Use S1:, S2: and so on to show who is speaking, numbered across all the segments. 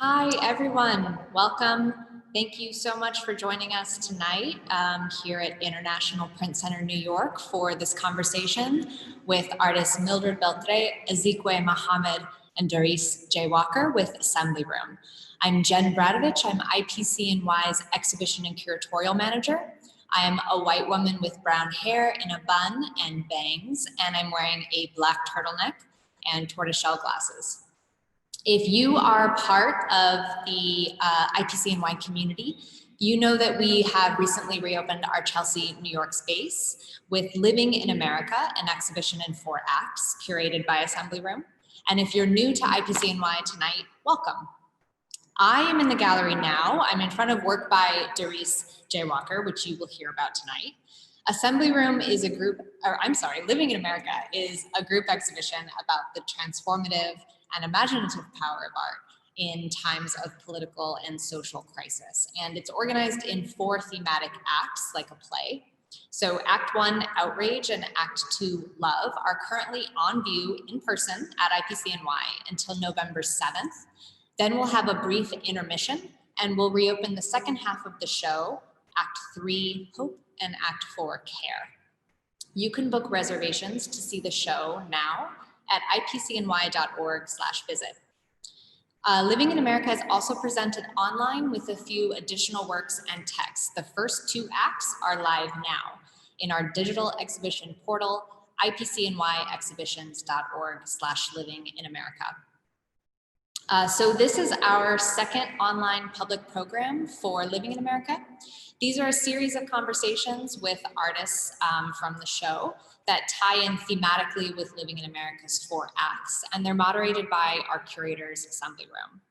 S1: Hi, everyone. Welcome. Thank you so much for joining us tonight here at International Print Center, New York, for this conversation with artists Mildred Beltré, Azikiwe Mohammed, and Darish J. Walker with Assembly Room. I'm Jen Bradovich. I'm IPCNY's Exhibition and Curatorial Manager. I am a white woman with brown hair in a bun and bangs, and I'm wearing a black turtleneck and tortoiseshell glasses. If you are part of the IPCNY community, you know that we have recently reopened our Chelsea, New York space with Living in America, an exhibition in 4 acts curated by Assembly Room. And if you're new to IPCNY tonight, welcome. I am in the gallery now. I'm in front of work by Darish J. Walker, which you will hear about tonight. Assembly Room is a group, Living in America is a group exhibition about the transformative and imaginative power of art in times of political and social crisis. And it's organized in 4 thematic acts, like a play. So Act 1, Outrage, and Act 2, Love, are currently on view in person at IPCNY until November 7th. Then we'll have a brief intermission, and we'll reopen the second half of the show, Act 3, Hope, and Act 4, Care. You can book reservations to see the show now at ipcny.org/visit. Living in America is also presented online with a few additional works and texts. The first 2 acts are live now in our digital exhibition portal, ipcnyexhibitions.org/livinginamerica. So this is our second online public program for Living in America. These are a series of conversations with artists from the show that tie in thematically with Living in America's 4 acts, and they're moderated by our curators, Assembly Room.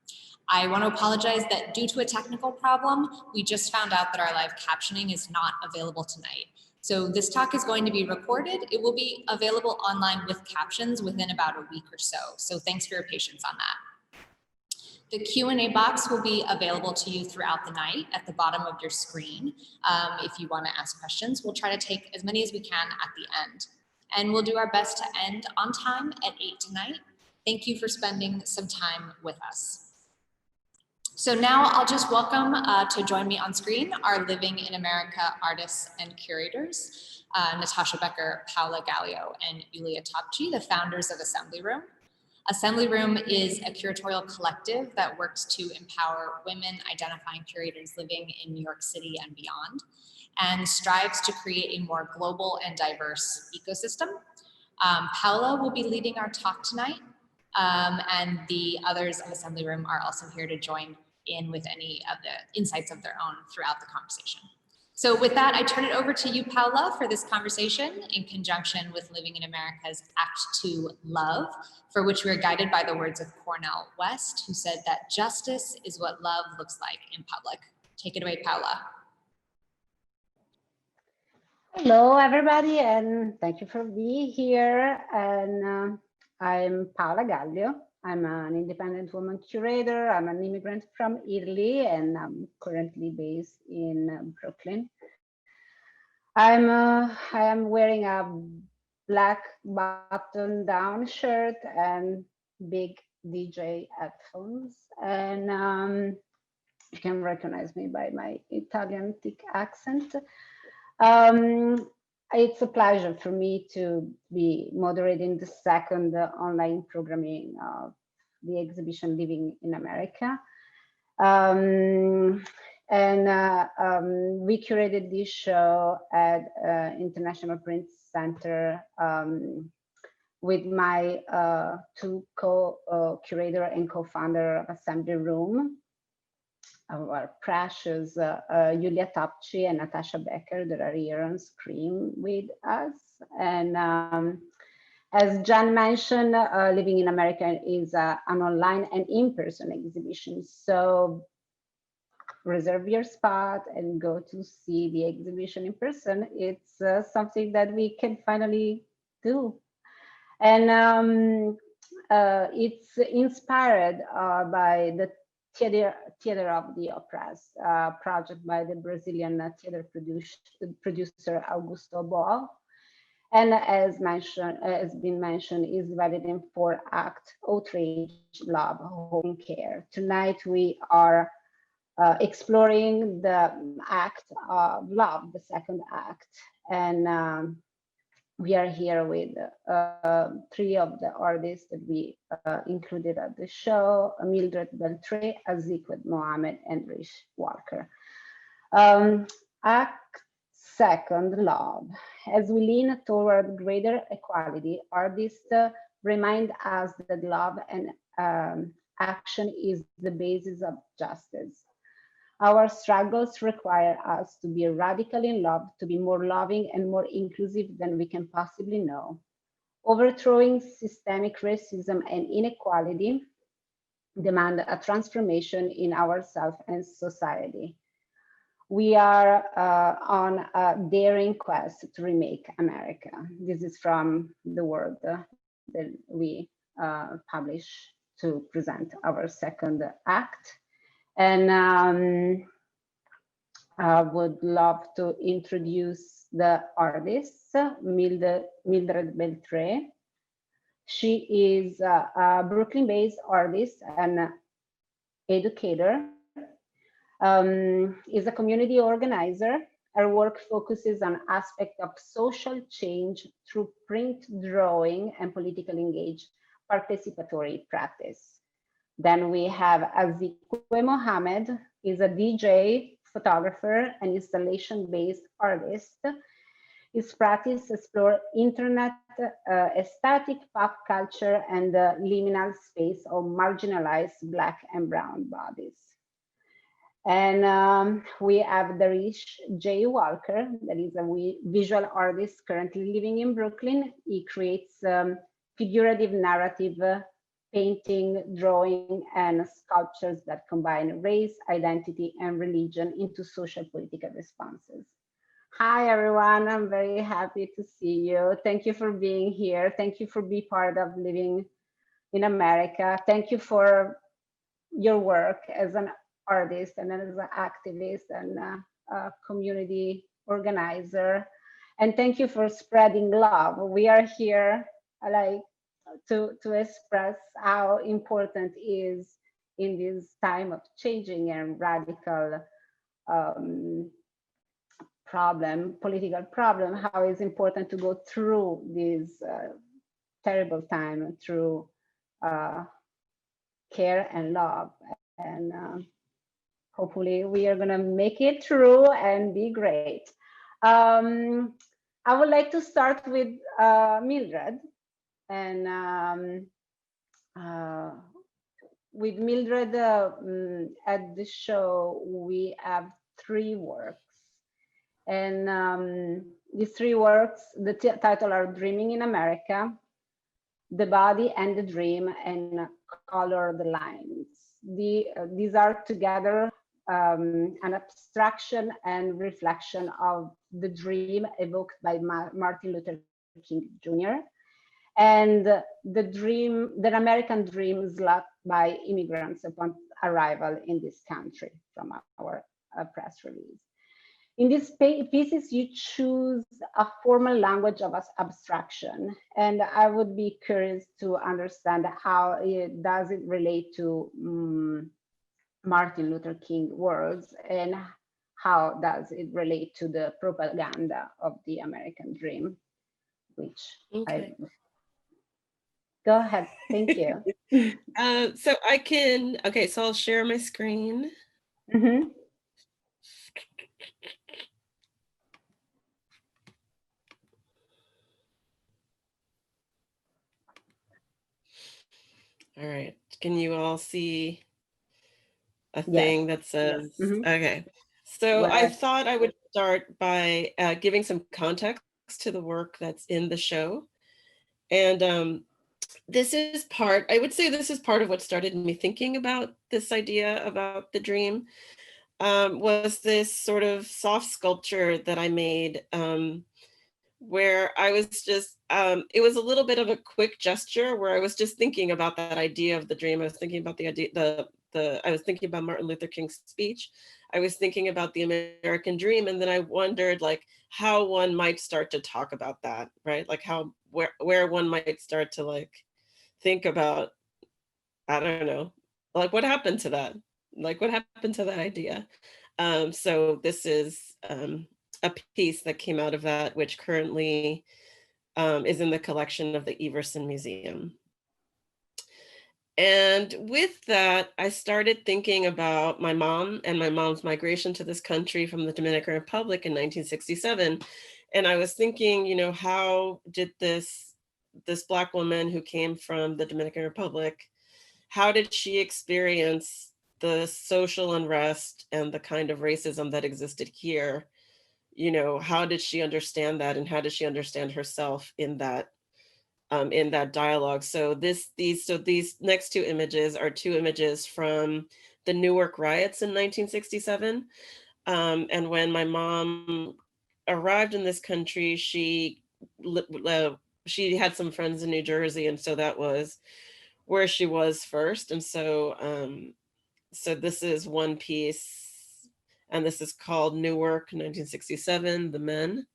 S1: I want to apologize that due to a technical problem, we just found out that our live captioning is not available tonight. So this talk is going to be recorded. It will be available online with captions within about a week or so. So thanks for your patience on that. The Q&A box will be available to you throughout the night at the bottom of your screen. If you want to ask questions, we'll try to take as many as we can at the end. And we'll do our best to end on time at 8 tonight. Thank you for spending some time with us. So now I'll just welcome to join me on screen our Living in America artists and curators, Natasha Becker, Paola, Gallio, and Julian Topci, the founders of Assembly Room. Assembly Room is a curatorial collective that works to empower women identifying curators living in New York City and beyond, and strives to create a more global and diverse ecosystem. Paola will be leading our talk tonight, and the others of Assembly Room are also here to join in with any of the insights of their own throughout the conversation. So with that, I turn it over to you, Paola, for this conversation in conjunction with Living in America's Act 2, Love, for which we are guided by the words of Cornel West, who said that justice is what love looks like in public. Take it away, Paola.
S2: Hello, everybody, and thank you for being here. And I'm Paola Gallio. I'm an independent woman curator. I'm an immigrant from Italy, and I'm currently based in Brooklyn. I am wearing a black button-down shirt and big DJ headphones, and you can recognize me by my Italian thick accent. It's a pleasure for me to be moderating the second online programming of the exhibition Living in America. We curated this show at International Print Center with my 2 co-curator and co-founder of Assembly Room, our precious Julian Topci and Natasha Becker that are here on screen with us. And as Jan mentioned, Living in America is an online and in-person exhibition. So reserve your spot and go to see the exhibition in person. It's something that we can finally do. And it's inspired by the Theater of the Oppressed project by the Brazilian theater producer Augusto Boal. And as been mentioned, is divided in 4 acts: outrage, love, hope, and care. Tonight we are exploring the act of love, the second act. And we are here with 3 of the artists that we included at the show: Mildred Beltré, Azikiwe Mohammed, and Darish Walker. Act second, love. As we lean toward greater equality, artists remind us that love and action is the basis of justice. Our struggles require us to be radically in love, to be more loving and more inclusive than we can possibly know. Overthrowing systemic racism and inequality demand a transformation in ourselves and society. We are on a daring quest to remake America. This is from the word that we publish to present our second act. And I would love to introduce the artist, Mildred Beltré. She is a Brooklyn-based artist and educator, is a community organizer. Her work focuses on aspects of social change through print, drawing, and political engaged participatory practice. Then we have Azikiwe Mohammed, is a DJ, photographer, and installation-based artist. His practice explores internet aesthetic, pop culture, and the liminal space of marginalized Black and brown bodies. And we have Darish J. Walker, that is a visual artist currently living in Brooklyn. He creates figurative narrative, painting, drawing, and sculptures that combine race, identity, and religion into social political responses. Hi, everyone. I'm very happy to see you. Thank you for being here. Thank you for being part of Living in America. Thank you for your work as an artist and as an activist and a community organizer. And thank you for spreading love. We are here like to express how important it is in this time of changing and radical political problem, how it's important to go through this terrible time through care and love. And hopefully we are gonna make it through and be great. I would like to start with Mildred. And with Mildred at the show, we have 3 works. And these 3 works, the title are Dreaming in America, The Body and the Dream, and Color the Lines. These are together an abstraction and reflection of the dream evoked by Martin Luther King Jr. and the American dream slapped by immigrants upon arrival in this country from our press release. In these pieces, you choose a formal language of abstraction, and I would be curious to understand how does it relate to Martin Luther King words, and how does it relate to the propaganda of the American dream, which
S3: okay.
S2: Go ahead, thank you.
S3: So I can, okay, so I'll share my screen.
S2: Mm-hmm.
S3: All right, can you all see a thing that says,
S2: Mm-hmm.
S3: Okay. So I thought I would start by giving some context to the work that's in the show. And this is I would say this is part of what started me thinking about this idea about the dream, was this sort of soft sculpture that I made, where I was just, it was a little bit of a quick gesture where I was just thinking about that idea of the dream. I was thinking about the idea, I was thinking about Martin Luther King's speech. I was thinking about the American dream. And then I wondered like how one might start to talk about that, right? Like where one might start to like think about, I don't know, like what happened to that? Like what happened to that idea? So this is a piece that came out of that, which currently is in the collection of the Everson Museum. And with that, I started thinking about my mom and my mom's migration to this country from the Dominican Republic in 1967. And I was thinking, you know, how did this Black woman who came from the Dominican Republic, how did she experience the social unrest and the kind of racism that existed here? You know, how did she understand that, and how did she understand herself in that dialogue? So these next two images are two images from the Newark riots in 1967. And when my mom arrived in this country, she had some friends in New Jersey, and so that was where she was first. And so so this is one piece, and this is called Newark 1967, The Men.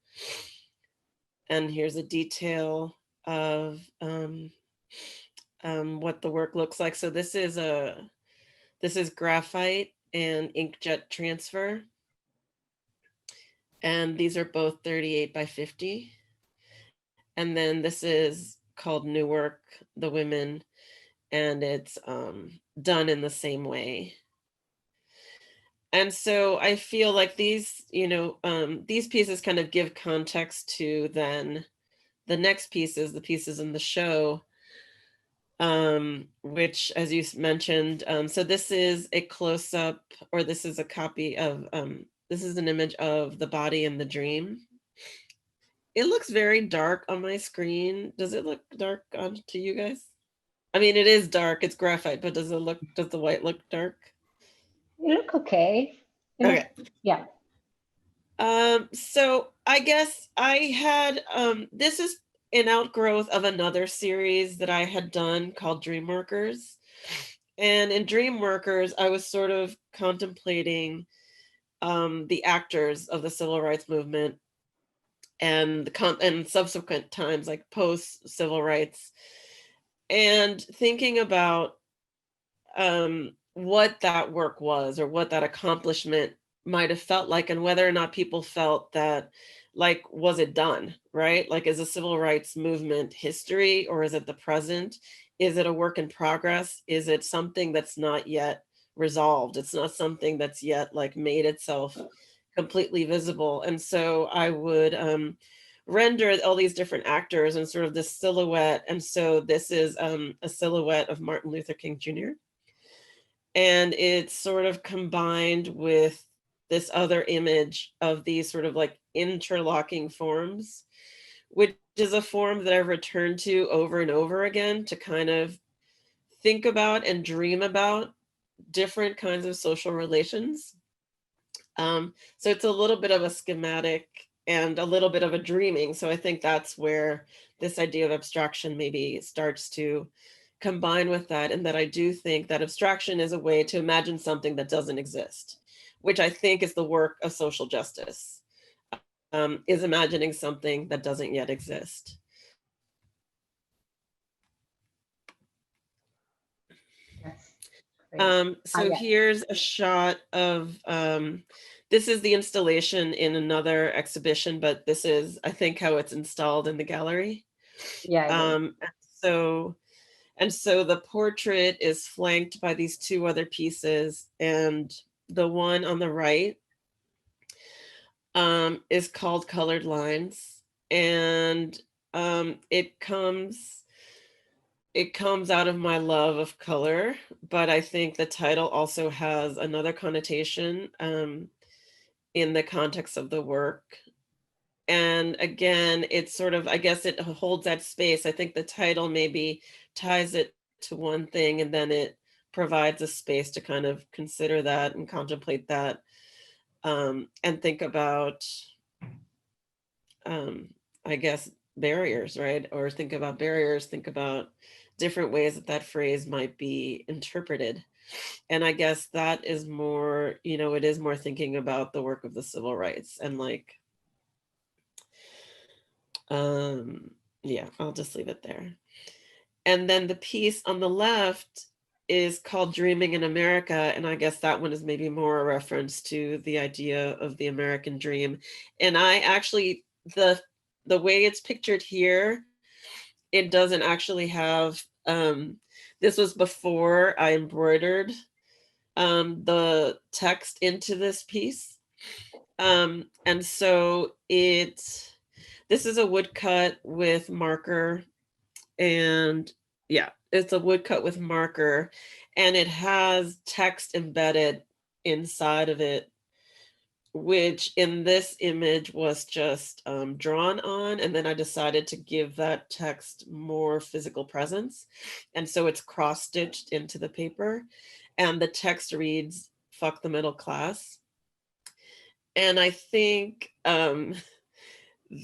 S3: And here's a detail of what the work looks like. So this is graphite and inkjet transfer. And these are both 38 by 50. And then this is called Newark, The Women, and it's done in the same way. And so I feel like these, you know, these pieces kind of give context to then the next pieces, the pieces in the show, which, as you mentioned, so this is a close-up, or this is a copy of, this is an image of the body in the dream. It looks very dark on my screen. Does it look dark to you guys? I mean, it is dark, it's graphite, but does the white look dark?
S2: You look okay.
S3: Okay.
S2: Yeah.
S3: So I guess I had, this is an outgrowth of another series that I had done called Dream Workers. And in Dream Workers, I was sort of contemplating the actors of the civil rights movement and and subsequent times, like post civil rights, and thinking about what that work was, or what that accomplishment might have felt like, and whether or not people felt that, like, was it done, right? Like, is the civil rights movement history, or is it the present? Is it a work in progress? Is it something that's not yet resolved? It's not something that's yet like made itself completely visible. And so I would render all these different actors and sort of this silhouette. And so this is a silhouette of Martin Luther King Jr. And it's sort of combined with this other image of these sort of like interlocking forms, which is a form that I've returned to over and over again to kind of think about and dream about different kinds of social relations. So it's a little bit of a schematic and a little bit of a dreaming. So I think that's where this idea of abstraction maybe starts to combine with that, and that I do think that abstraction is a way to imagine something that doesn't exist, which I think is the work of social justice, is imagining something that doesn't yet exist. So here's a shot of, this is the installation in another exhibition, but this is, I think, how it's installed in the gallery.
S2: Yeah.
S3: And so the portrait is flanked by these two other pieces, and the one on the right is called Colored Lines, and it comes out of my love of color, but I think the title also has another connotation in the context of the work. And again, it's sort of, I guess it holds that space. I think the title maybe ties it to one thing, and then it provides a space to kind of consider that and contemplate that, and think about, I guess, barriers, right? Or think about barriers, think about different ways that that phrase might be interpreted. And I guess that is more, you know, it is more thinking about the work of the civil rights and like, yeah, I'll just leave it there. And then the piece on the left is called Dreaming in America. And I guess that one is maybe more a reference to the idea of the American dream. And I actually, the way it's pictured here, it doesn't actually have, this was before I embroidered the text into this piece. And so this is a woodcut with marker, and yeah, it's a woodcut with marker, and it has text embedded inside of it, which in this image was just drawn on, and then I decided to give that text more physical presence. And so it's cross-stitched into the paper, and the text reads, "Fuck the middle class." And I think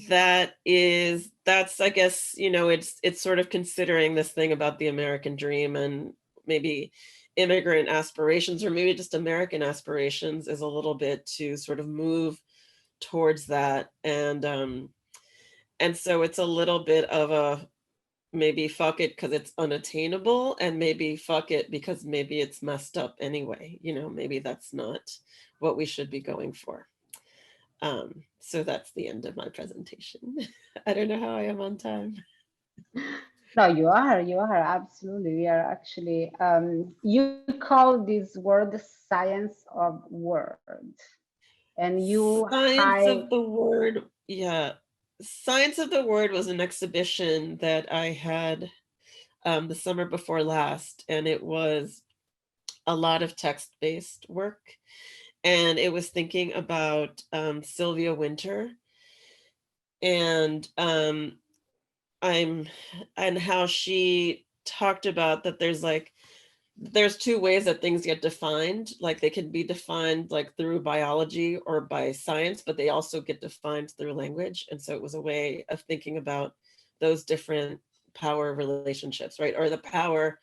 S3: that's, I guess, you know, it's sort of considering this thing about the American dream and maybe immigrant aspirations, or maybe just American aspirations, is a little bit to sort of move towards that. And so it's a little bit of a maybe fuck it because it's unattainable, and maybe fuck it because maybe it's messed up anyway. You know, maybe that's not what we should be going for. So that's the end of my presentation. I don't know how I am on time.
S2: No, you are absolutely. We are actually, you call this word science of word, and you
S3: Science
S2: hide.
S3: of the Word, yeah. Science of the Word was an exhibition that I had the summer before last, and it was a lot of text-based work. And it was thinking about Sylvia Wynter and and how she talked about that there's two ways that things get defined. Like they can be defined like through biology or by science, but they also get defined through language. And so it was a way of thinking about those different power relationships, right? Or the power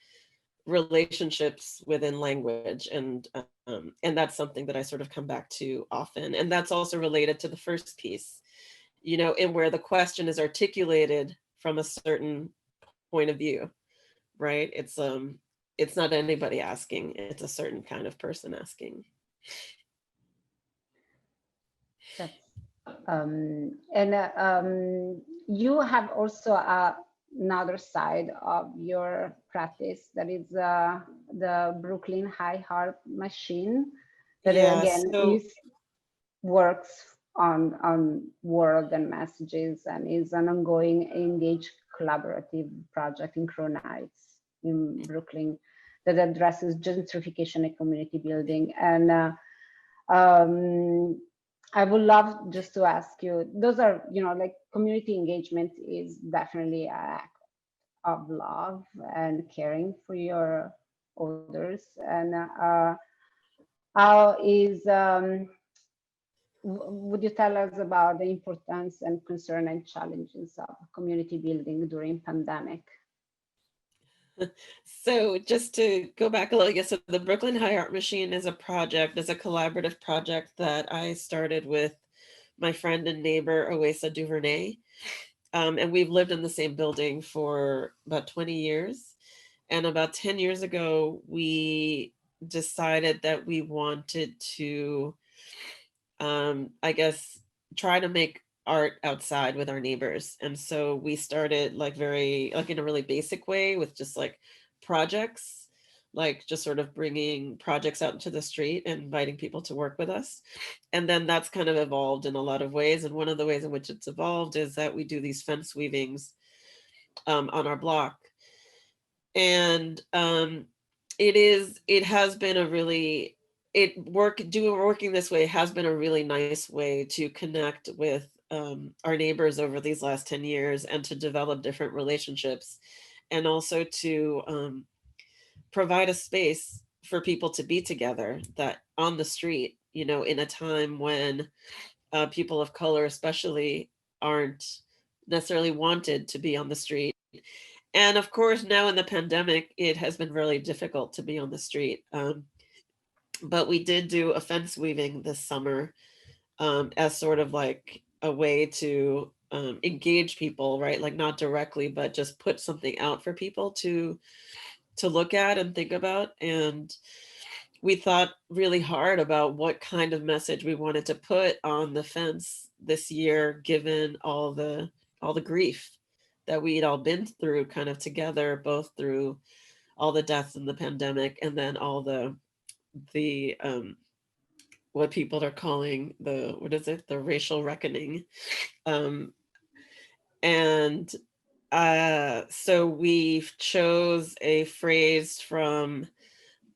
S3: relationships within language. And that's something that I sort of come back to often. And that's also related to the first piece, you know, in where the question is articulated from a certain point of view, right? It's not anybody asking, it's a certain kind of person asking.
S2: That's, you have also another side of your practice, that is the Brooklyn High Harp machine, that
S3: Yeah,
S2: again
S3: so
S2: works on word and messages, and is an ongoing engaged collaborative project in Crown Heights in Brooklyn that addresses gentrification and community building. And I would love just to ask you, those are, you know, like community engagement is definitely an act of love and caring for your others. And how is, would you tell us about the importance and concern and challenges of community building during pandemic?
S3: So just to go back a little, yes, so the Brooklyn High Art Machine is a collaborative project that I started with my friend and neighbor, Owesa Duvernay. And we've lived in the same building for about 20 years. And about 10 years ago, we decided that we wanted to, I guess, try to make art outside with our neighbors. And so we started like in a really basic way with just like projects, like just sort of bringing projects out into the street and inviting people to work with us. And then that's kind of evolved in a lot of ways. And one of the ways in which it's evolved is that we do these fence weavings on our block. And it has been a really, working this way has been a really nice way to connect with our neighbors over these last 10 years, and to develop different relationships, and also to provide a space for people to be together, that on the street, you know, in a time when people of color especially aren't necessarily wanted to be on the street. And of course, now in the pandemic, it has been really difficult to be on the street. But we did do a fence weaving this summer as sort of like a way to engage people, right? Like not directly, but just put something out for people to look at and think about. And we thought really hard about what kind of message we wanted to put on the fence this year, given all the grief that we'd all been through kind of together, both through all the deaths in the pandemic and then all the what people are calling the racial reckoning. And so we chose a phrase from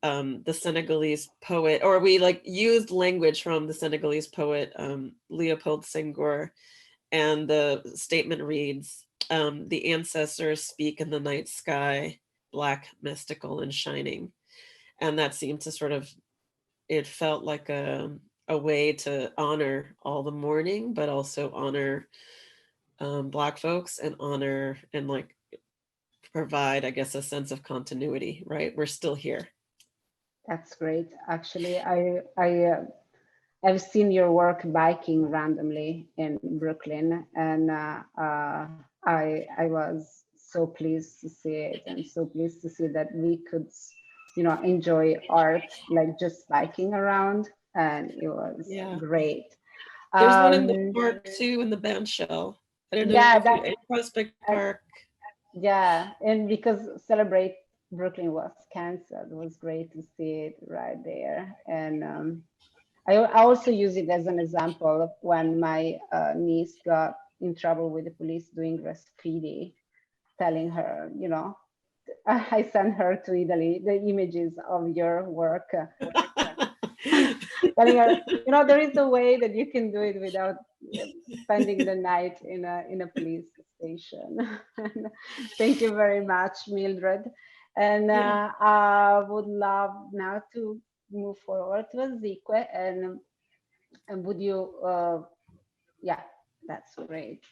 S3: the Senegalese poet, or we like used language from the Senegalese poet Leopold Senghor, and the statement reads, "The ancestors speak in the night sky, black, mystical, and shining." And that seemed to sort of, it felt like a way to honor all the mourning, but also honor Black folks and honor and like provide, I guess, a sense of continuity, right? We're still here.
S2: That's great. Actually, I've seen your work biking randomly in Brooklyn, and I was so pleased to see it, and so pleased to see that we could, enjoy art like just biking around, and it was great.
S3: There's one in the park too, in the band shell. I don't know.
S2: Yeah,
S3: if you, Prospect Park.
S2: Yeah, and because Celebrate Brooklyn was canceled, it was great to see it right there. And I also use it as an example of when my niece got in trouble with the police doing graffiti, telling her, I sent her to Italy the images of your work, telling her, there is a way that you can do it without spending the night in a police station. Thank you very much, Mildred. And I would love now to move forward to Azikiwe, and would you, yeah, that's great.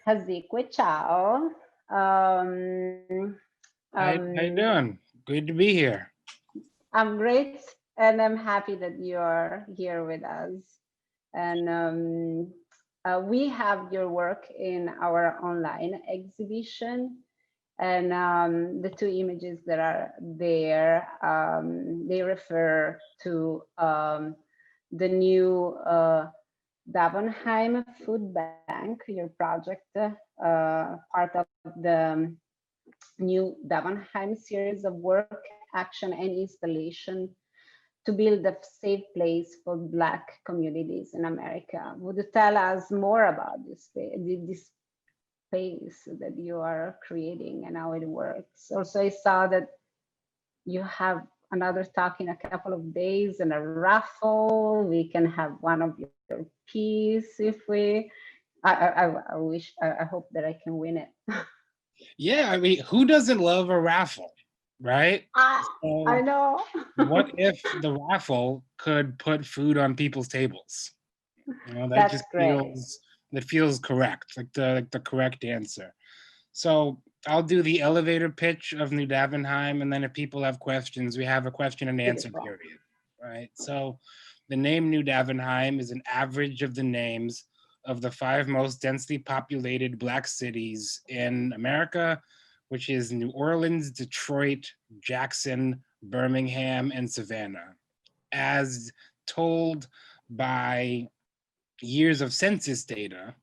S2: Azikiwe, ciao.
S4: How you doing? Good to be here.
S2: I'm great, and I'm happy that you are here with us. And we have your work in our online exhibition, and the two images that are there, they refer to the new Davenheim Food Bank, your project, part of the new Davenheim series of work, action, and installation to build a safe place for Black communities in America. Would you tell us more about this space that you are creating and how it works? Also, I saw that you have another talk in a couple of days and a raffle. We can have one of your pieces if we. I hope that I can win it.
S4: Yeah, I mean, who doesn't love a raffle, right?
S2: I know.
S4: What if the raffle could put food on people's tables? That
S2: That's
S4: just
S2: great.
S4: feels correct, like the correct answer. So I'll do the elevator pitch of New Davenheim, and then if people have questions, we have a question and answer period, right? So the name New Davenheim is an average of the names of the 5 most densely populated Black cities in America, which is New Orleans, Detroit, Jackson, Birmingham, and Savannah, as told by years of census data.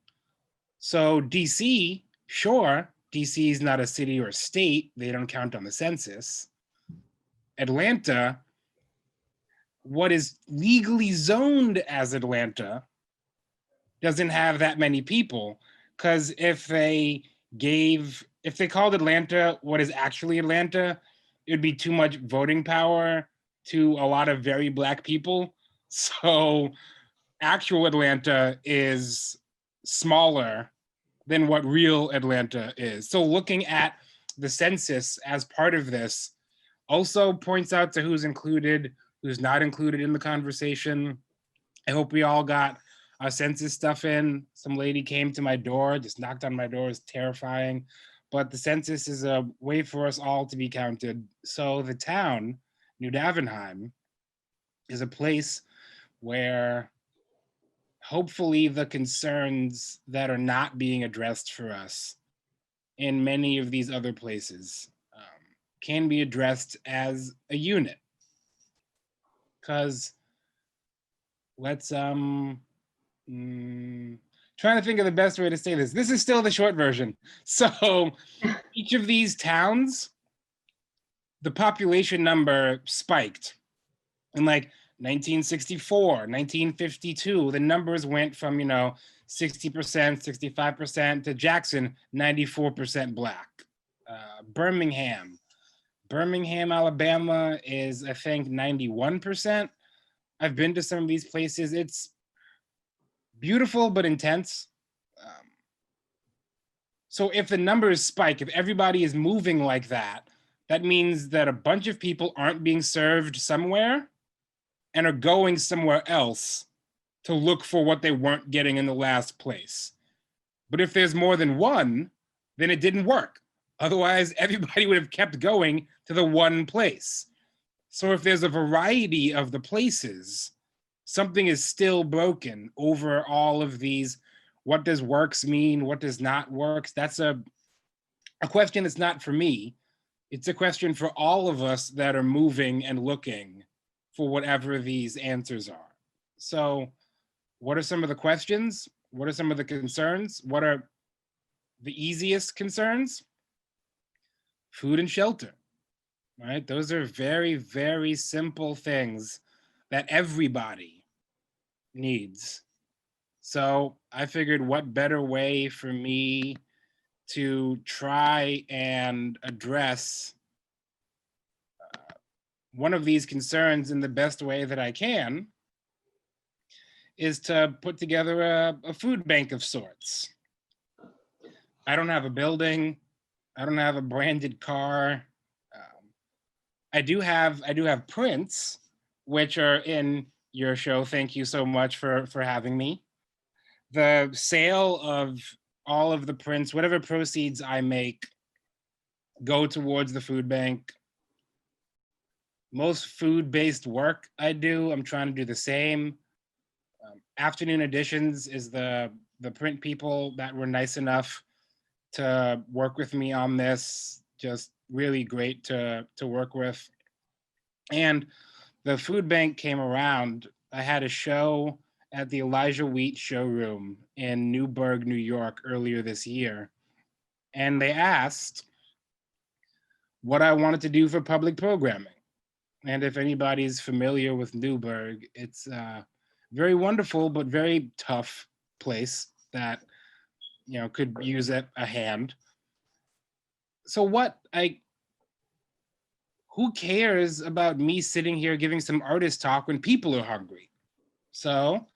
S4: So DC, sure, DC is not a city or a state. They don't count on the census. Atlanta, what is legally zoned as Atlanta, doesn't have that many people, because if they called Atlanta what is actually Atlanta, it would be too much voting power to a lot of very Black people. So actual Atlanta is smaller than what real Atlanta is. So looking at the census as part of this also points out to who's included, who's not included in the conversation. I hope we all got our census stuff in. Some lady came to my door, just knocked on my door, it was terrifying. but the census is a way for us all to be counted. So the town, New Davenheim, is a place where hopefully the concerns that are not being addressed for us in many of these other places can be addressed as a unit. Because let's trying to think of the best way to say this. This is still the short version. So each of these towns, the population number spiked in like 1964, 1952. The numbers went from, 60%, 65% to Jackson, 94% Black. Birmingham, Alabama is, I think, 91%. I've been to some of these places. It's beautiful but intense. So if the numbers spike, if everybody is moving like that, that means that a bunch of people aren't being served somewhere and are going somewhere else to look for what they weren't getting in the last place. But if there's more than one, then it didn't work. Otherwise, everybody would have kept going to the one place. So if there's a variety of the places, something is still broken over all of these. What does works mean? What does not works? That's a question that's not for me. It's a question for all of us that are moving and looking for whatever these answers are. So what are some of the questions? What are some of the concerns? What are the easiest concerns? Food and shelter, right? Those are very, very simple things that everybody needs. So I figured what better way for me to try and address one of these concerns in the best way that I can is to put together a food bank of sorts. I don't have a building. I don't have a branded car. I do have prints, which are in your show. Thank you so much for having me. The sale of all of the prints, whatever proceeds I make, go towards the food bank. Most food-based work I do, I'm trying to do the same. Afternoon Editions is the print people that were nice enough to work with me on this. Just really great to work with. And the food bank came around. I had a show at the Elijah Wheat showroom in Newburgh, New York earlier this year. And they asked what I wanted to do for public programming. And if anybody's familiar with Newburgh, it's a very wonderful but very tough place that could use a hand. So who cares about me sitting here giving some artist talk when people are hungry? So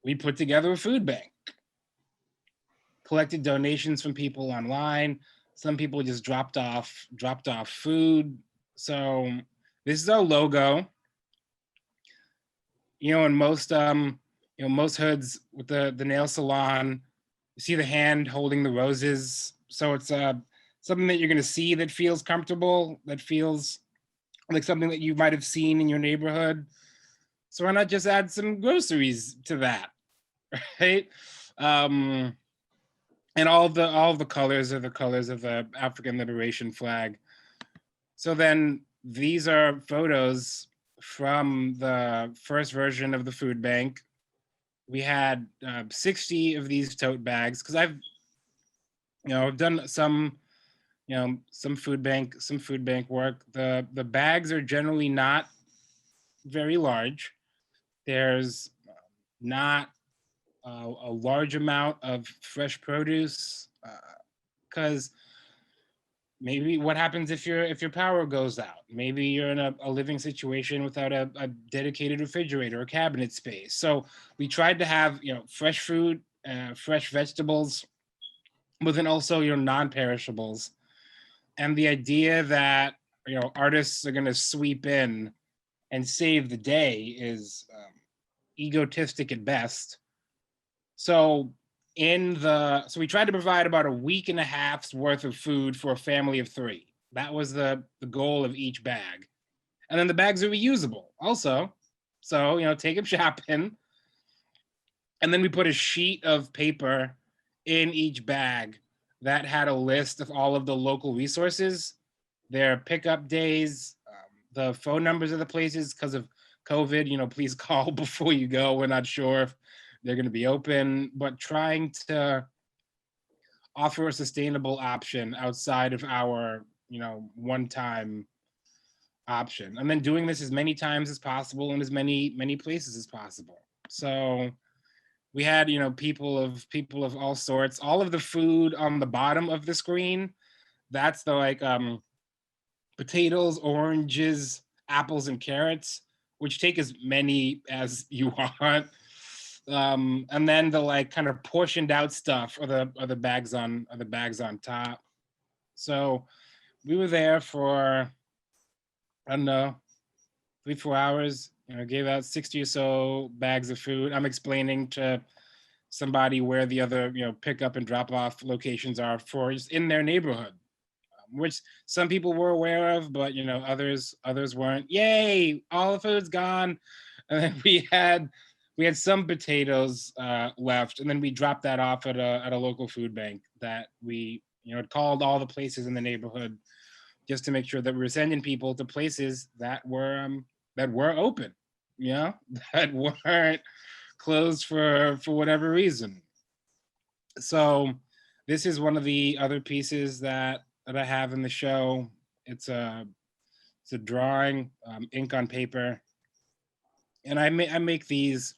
S4: we put together a food bank, collected donations from people online. Some people just dropped off food. So this is our logo. In most most hoods with the nail salon, you see the hand holding the roses. So it's something that you're going to see that feels comfortable, that feels like something that you might have seen in your neighborhood. So why not just add some groceries to that, right? And all of the colors are the colors of the African liberation flag. So then these are photos from the first version of the food bank. We had 60 of these tote bags because I've done some food bank work. The bags are generally not very large. There's not a large amount of fresh produce because maybe what happens if your power goes out? Maybe you're in a living situation without a dedicated refrigerator or cabinet space. So we tried to have fresh fruit, fresh vegetables, but then also non-perishables. And the idea that artists are going to sweep in and save the day is egotistic at best. So so we tried to provide about a week and a half's worth of food for a family of 3. That was the goal of each bag. And then the bags are reusable also. So, take them shopping. And then we put a sheet of paper in each bag that had a list of all of the local resources, their pickup days, the phone numbers of the places. Because of COVID, please call before you go. We're not sure if they're going to be open, but trying to offer a sustainable option outside of our, one-time option. And then doing this as many times as possible in as many places as possible. So we had, people of all sorts. All of the food on the bottom of the screen, that's the potatoes, oranges, apples, and carrots, which take as many as you want. And then the kind of portioned out stuff are the bags on top. So we were there for, I don't know, 3-4 hours, gave out 60 or so bags of food. I'm explaining to somebody where the other, pickup and drop off locations are for just in their neighborhood, which some people were aware of, but others weren't. Yay, all the food's gone. And then we had some potatoes left, and then we dropped that off at a local food bank that we had called all the places in the neighborhood just to make sure that we were sending people to places that were open, that weren't closed for whatever reason. So this is one of the other pieces that I have in the show. It's a drawing, ink on paper, and I make these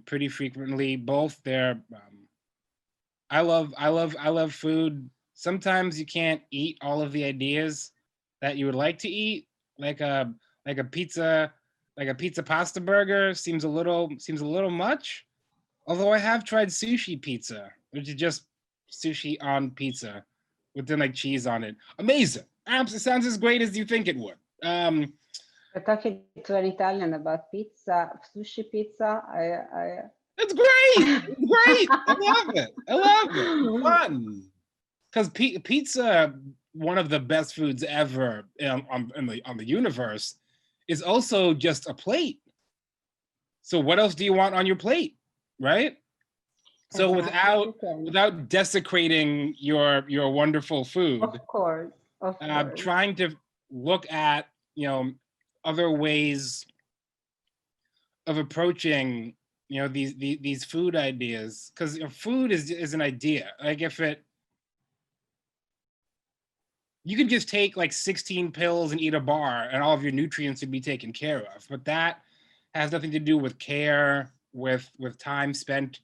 S4: pretty frequently. Both they're I love food. Sometimes you can't eat all of the ideas that you would like to eat, like a pizza, pasta burger seems a little much. Although I have tried sushi pizza, which is just sushi on pizza with then cheese on it. Amazing. It sounds as great as you think it would.
S2: We're talking to an Italian about pizza, sushi pizza.
S4: It's great. It's great. I love it. It's fun. Because pizza, one of the best foods ever on the universe, is also just a plate. So what else do you want on your plate, right? So without desecrating your wonderful food,
S2: of course.
S4: Trying to look at other ways of approaching these food ideas, because food is an idea. Like you could just take 16 pills and eat a bar and all of your nutrients would be taken care of, but that has nothing to do with care, with time spent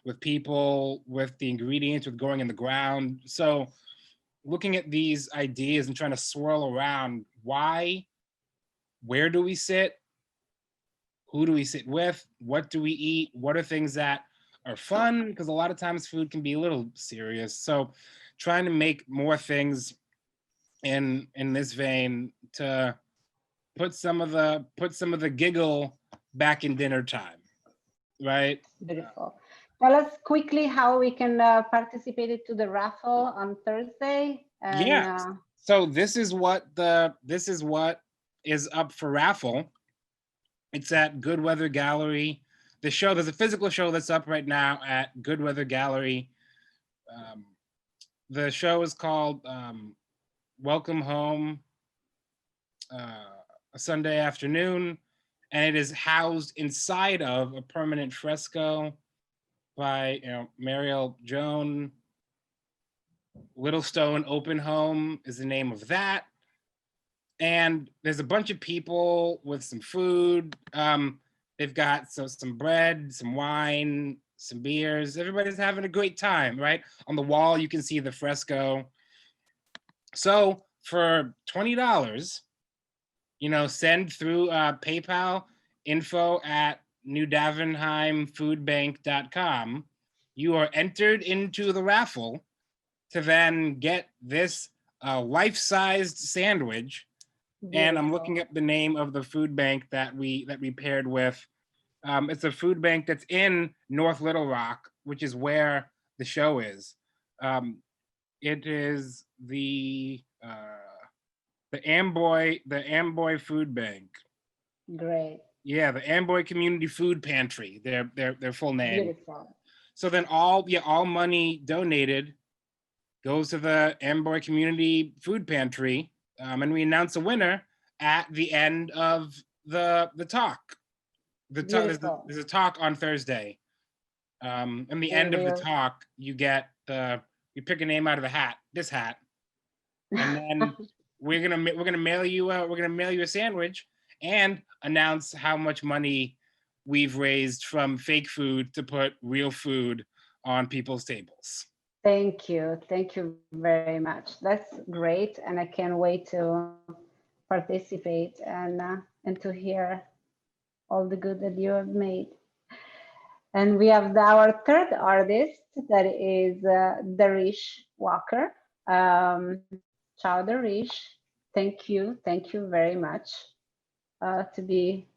S4: with people, with the ingredients, with going in the ground. So looking at these ideas and trying to swirl around where do we sit? Who do we sit with? What do we eat? What are things that are fun? Because a lot of times food can be a little serious. So trying to make more things in this vein to put some of the giggle back in dinner time, right?
S2: Beautiful. Tell us quickly how we can participate to the raffle on Thursday. And,
S4: So this is what is up for raffle. It's at Good Weather Gallery. There's a physical show that's up right now at Good Weather Gallery. The show is called Welcome Home, a Sunday Afternoon, and it is housed inside of a permanent fresco by Mariel Joan. Little Stone Open Home is the name of that. And there's a bunch of people with some food. They've got some bread, some wine, some beers. Everybody's having a great time, right? On the wall, you can see the fresco. So for $20, send through PayPal info@newdavenheimfoodbank.com. You are entered into the raffle to then get this life-sized sandwich. And I'm looking up the name of the food bank that we paired with. It's a food bank that's in North Little Rock, which is where the show is. It is the Amboy Food Bank.
S2: Great.
S4: Yeah, the Amboy Community Food Pantry. Their full name.
S2: Beautiful.
S4: So then all money donated goes to the Amboy Community Food Pantry, and we announce a winner at the end of the talk. There's a talk on Thursday. In the end of the talk, you pick a name out of the hat, this hat, and then we're gonna mail you a sandwich and announce how much money we've raised from fake food to put real food on people's tables.
S2: Thank you very much. That's great, and I can't wait to participate and to hear all the good that you have made. And we have our third artist, that is Darish Walker. Ciao, Darish. Thank you very much to be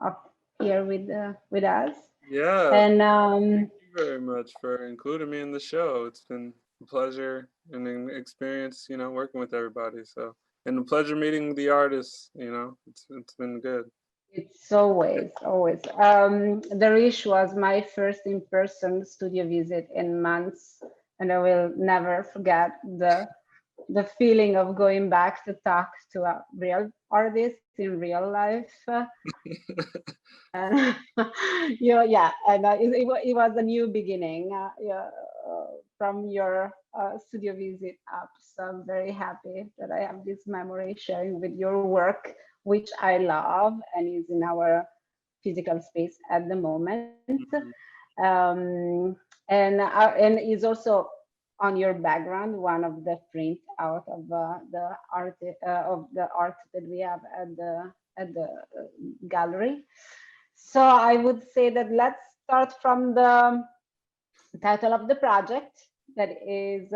S2: up here with us.
S5: Yeah.
S2: And
S5: thank you very much for including me in the show. It's been a pleasure and an experience, working with everybody. So, and a pleasure meeting the artists. It's been good.
S2: It's always. Darish was my first in-person studio visit in months, and I will never forget the feeling of going back to talk to a real artist in real life. And it was a new beginning from your studio visit up. So I'm very happy that I have this memory sharing with your work, which I love and is in our physical space at the moment. And is also on your background, one of the print out of the art that we have at the gallery. So I would say that let's start from the title of the project, that is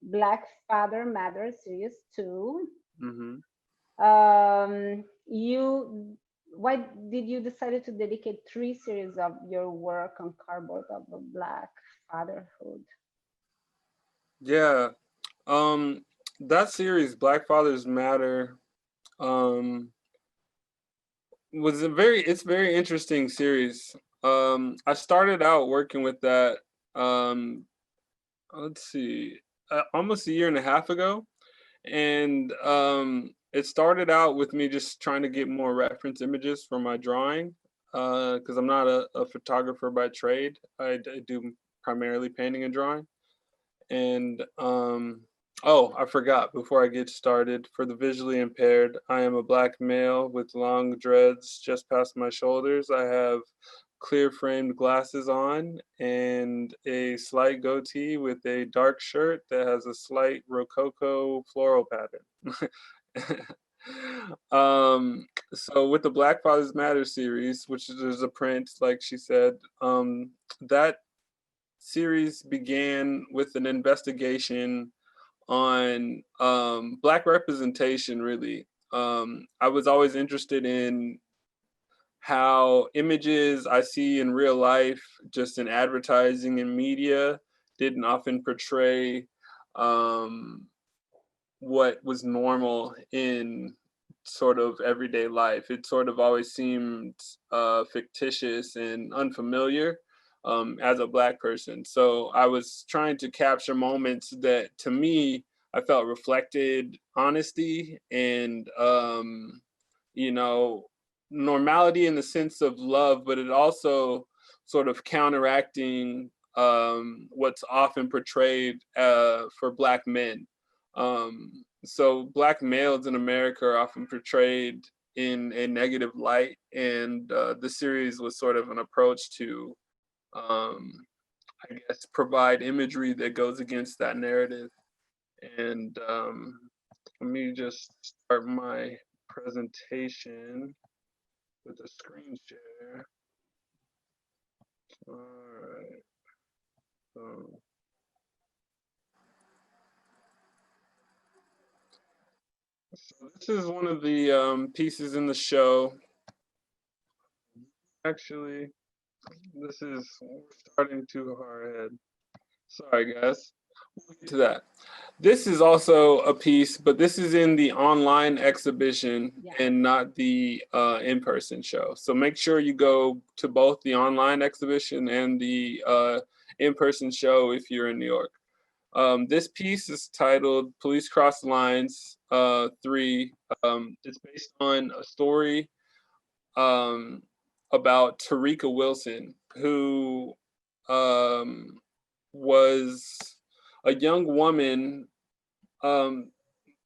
S2: Black Father Matter Series 2. Why did you decide to dedicate 3 series of your work on cardboard of Black fatherhood?
S5: Yeah, that series, Black Fathers Matter, was it's a very interesting series. I started out working with that, let's see, almost a year and a half ago. And it started out with me just trying to get more reference images for my drawing, because I'm not a photographer by trade. I do primarily painting and drawing. And I forgot, before I get started, for the visually impaired, I am a Black male with long dreads just past my shoulders. I have clear framed glasses on and a slight goatee with a dark shirt that has a slight Rococo floral pattern. So with the Black Fathers Matter series, which is a print, like she said, that series began with an investigation on Black representation, really. I was always interested in how images I see in real life, just in advertising and media, didn't often portray what was normal in sort of everyday life. It sort of always seemed fictitious and unfamiliar as a Black person. So I was trying to capture moments that, to me, I felt reflected honesty and, normality in the sense of love, but it also sort of counteracting what's often portrayed for Black men. So Black males in America are often portrayed in a negative light, and the series was sort of an approach to, I guess, provide imagery that goes against that narrative. And let me just start my presentation with a screen share. All right. So this is one of the pieces in the show. Actually, this is starting too far ahead. Sorry, guys. We'll get to that. This is also a piece, but this is in the online exhibition and not the in-person show. So make sure you go to both the online exhibition and the in-person show if you're in New York. This piece is titled Police Cross Lines 3. It's based on a story about Tarika Wilson, who was a young woman,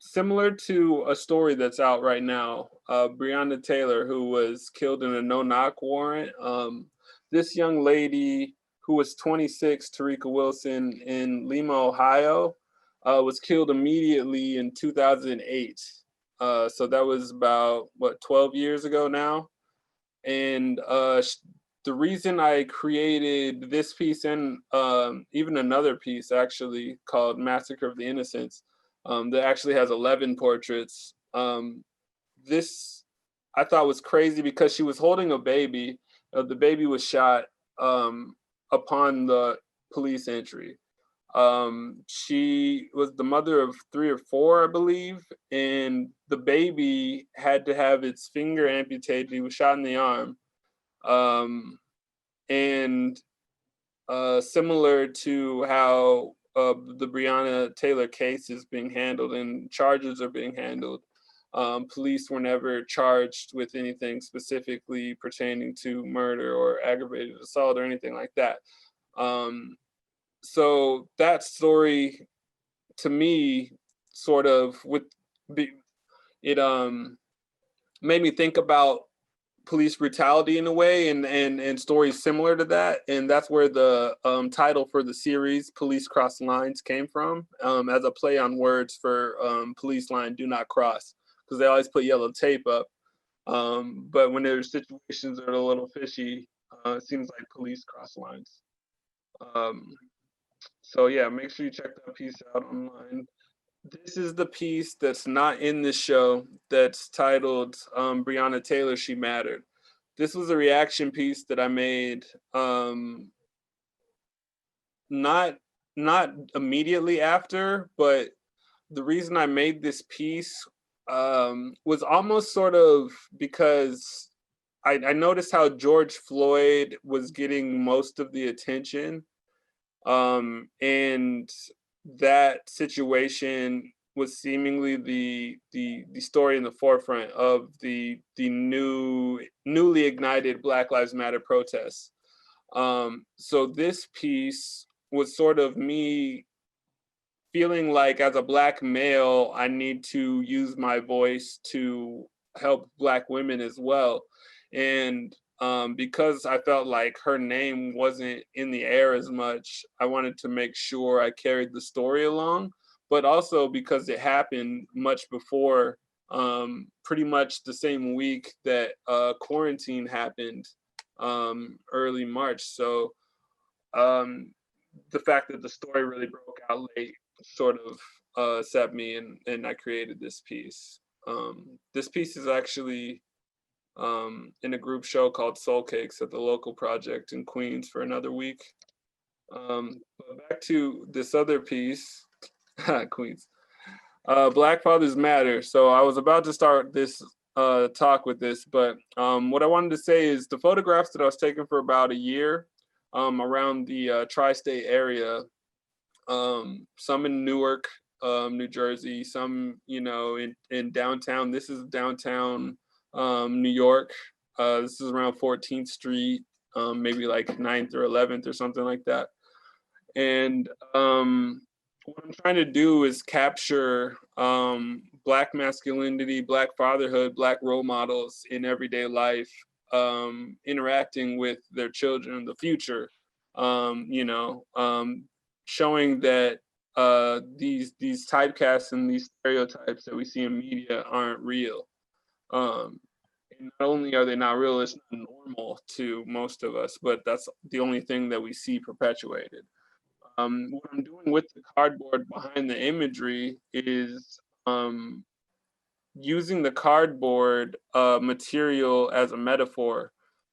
S5: similar to a story that's out right now, Breonna Taylor, who was killed in a no-knock warrant. This young lady who was 26, Tarika Wilson, in Lima, Ohio, was killed immediately in 2008. So that was about, 12 years ago now? And the reason I created this piece and even another piece actually called Massacre of the Innocents that actually has 11 portraits. This I thought was crazy because she was holding a baby. The baby was shot upon the police entry. She was the mother of 3 or 4, I believe, and the baby had to have its finger amputated. He was shot in the arm. And similar to how the Breonna Taylor case is being handled and charges are being handled, police were never charged with anything specifically pertaining to murder or aggravated assault or anything like that. So that story, to me, sort of made me think about police brutality in a way, and stories similar to that, and that's where the title for the series, Police Cross Lines, came from, as a play on words for police line, do not cross, because they always put yellow tape up, but when there's situations that are a little fishy, it seems like police cross lines. So yeah, make sure you check that piece out online. This is the piece that's not in this show that's titled Breonna Taylor, She Mattered. This was a reaction piece that I made not immediately after, but the reason I made this piece was almost sort of because I noticed how George Floyd was getting most of the attention. And that situation was seemingly the story in the forefront of the newly ignited Black Lives Matter protests. So this piece was sort of me feeling like, as a Black male, I need to use my voice to help Black women as well. And because I felt like her name wasn't in the air as much, I wanted to make sure I carried the story along, but also because it happened much before, pretty much the same week that quarantine happened, early March. So the fact that the story really broke out late sort of set me, and I created this piece. This piece is actually in a group show called Soul Cakes at the local project in Queens for another week. But back to this other piece, Queens. Black Fathers Matter. So I was about to start this talk with this, but what I wanted to say is the photographs that I was taking for about a year around the tri-state area, some in Newark, New Jersey, some, in downtown. This is downtown New York. This is around 14th Street, maybe like 9th or 11th or something like that. And what I'm trying to do is capture Black masculinity, Black fatherhood, Black role models in everyday life, interacting with their children, the future, showing that these typecasts and these stereotypes that we see in media aren't real. And not only are they not real, it's not normal to most of us, but that's the only thing that we see perpetuated. What I'm doing with the cardboard behind the imagery is using the cardboard material as a metaphor.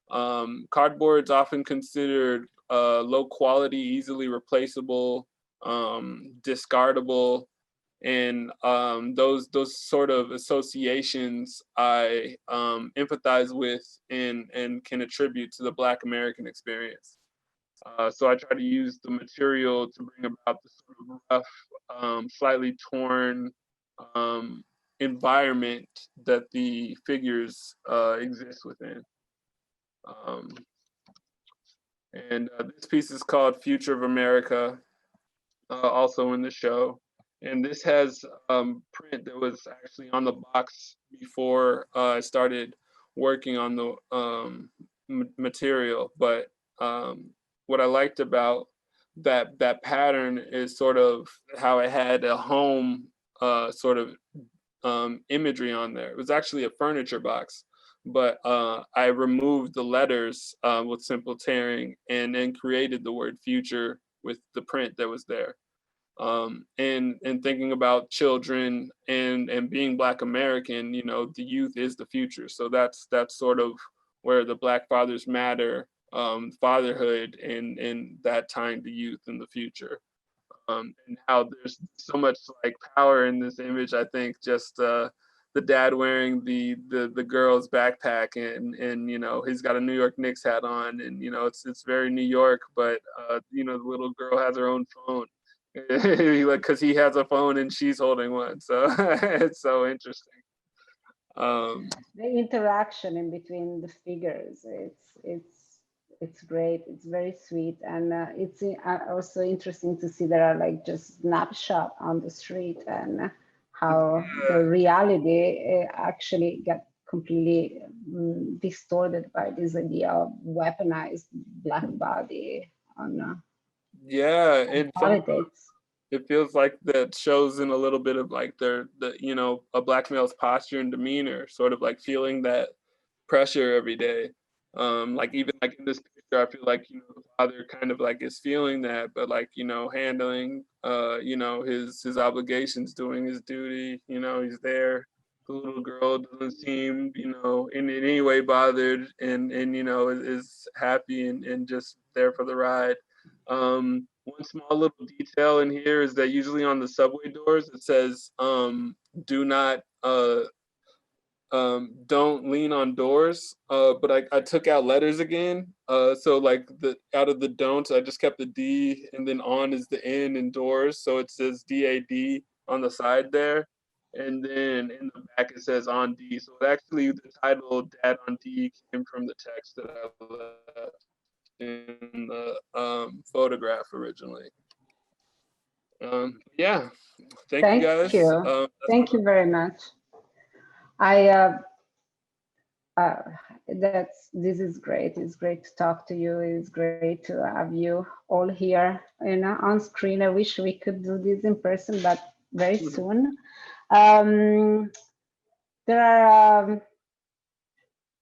S5: Cardboard's often considered low quality, easily replaceable, discardable, and those sort of associations I empathize with and can attribute to the Black American experience. So I try to use the material to bring about the sort of rough, slightly torn environment that the figures exist within. And this piece is called Future of America, also in the show. And this has print that was actually on the box before I started working on the material. But what I liked about that pattern is sort of how it had a home sort of imagery on there. It was actually a furniture box, but I removed the letters with simple tearing and then created the word future with the print that was there. And thinking about children and being Black American, you know, the youth is the future. So that's sort of where the Black Fathers Matter, fatherhood and that tying to youth in the future. And how there's so much like power in this image. I think just the dad wearing the girl's backpack and you know, he's got a New York Knicks hat on, and you know, it's very New York, but you know, the little girl has her own phone. Because he has a phone and she's holding one, so it's so interesting.
S2: The interaction in between the figures, it's great. It's very sweet, and it's also interesting to see there are like just snapshot on the street and how the reality actually got completely distorted by this idea of weaponized Black body on
S5: and
S2: politics.
S5: it feels like that shows in a little bit of like the you know, a Black male's posture and demeanor, sort of like feeling that pressure every day. Like even like in this picture, I feel like, you know, the father kind of like is feeling that, but like, you know, handling you know, his obligations, doing his duty, you know, he's there. The little girl doesn't seem, you know, in any way bothered and you know, is happy and just there for the ride. One small little detail in here is that usually on the subway doors it says do not don't lean on doors, but I took out letters again, so like the out of the don't I just kept the D, and then on is the N in doors, so it says DAD on the side there, and then in the back it says on D. So it actually, the title Dad on D came from the text that I left in the photograph originally. Yeah, thank you guys.
S2: Thank you very much. This is great. It's great to talk to you. It's great to have you all here, you know, on screen. I wish we could do this in person, but very soon. There are.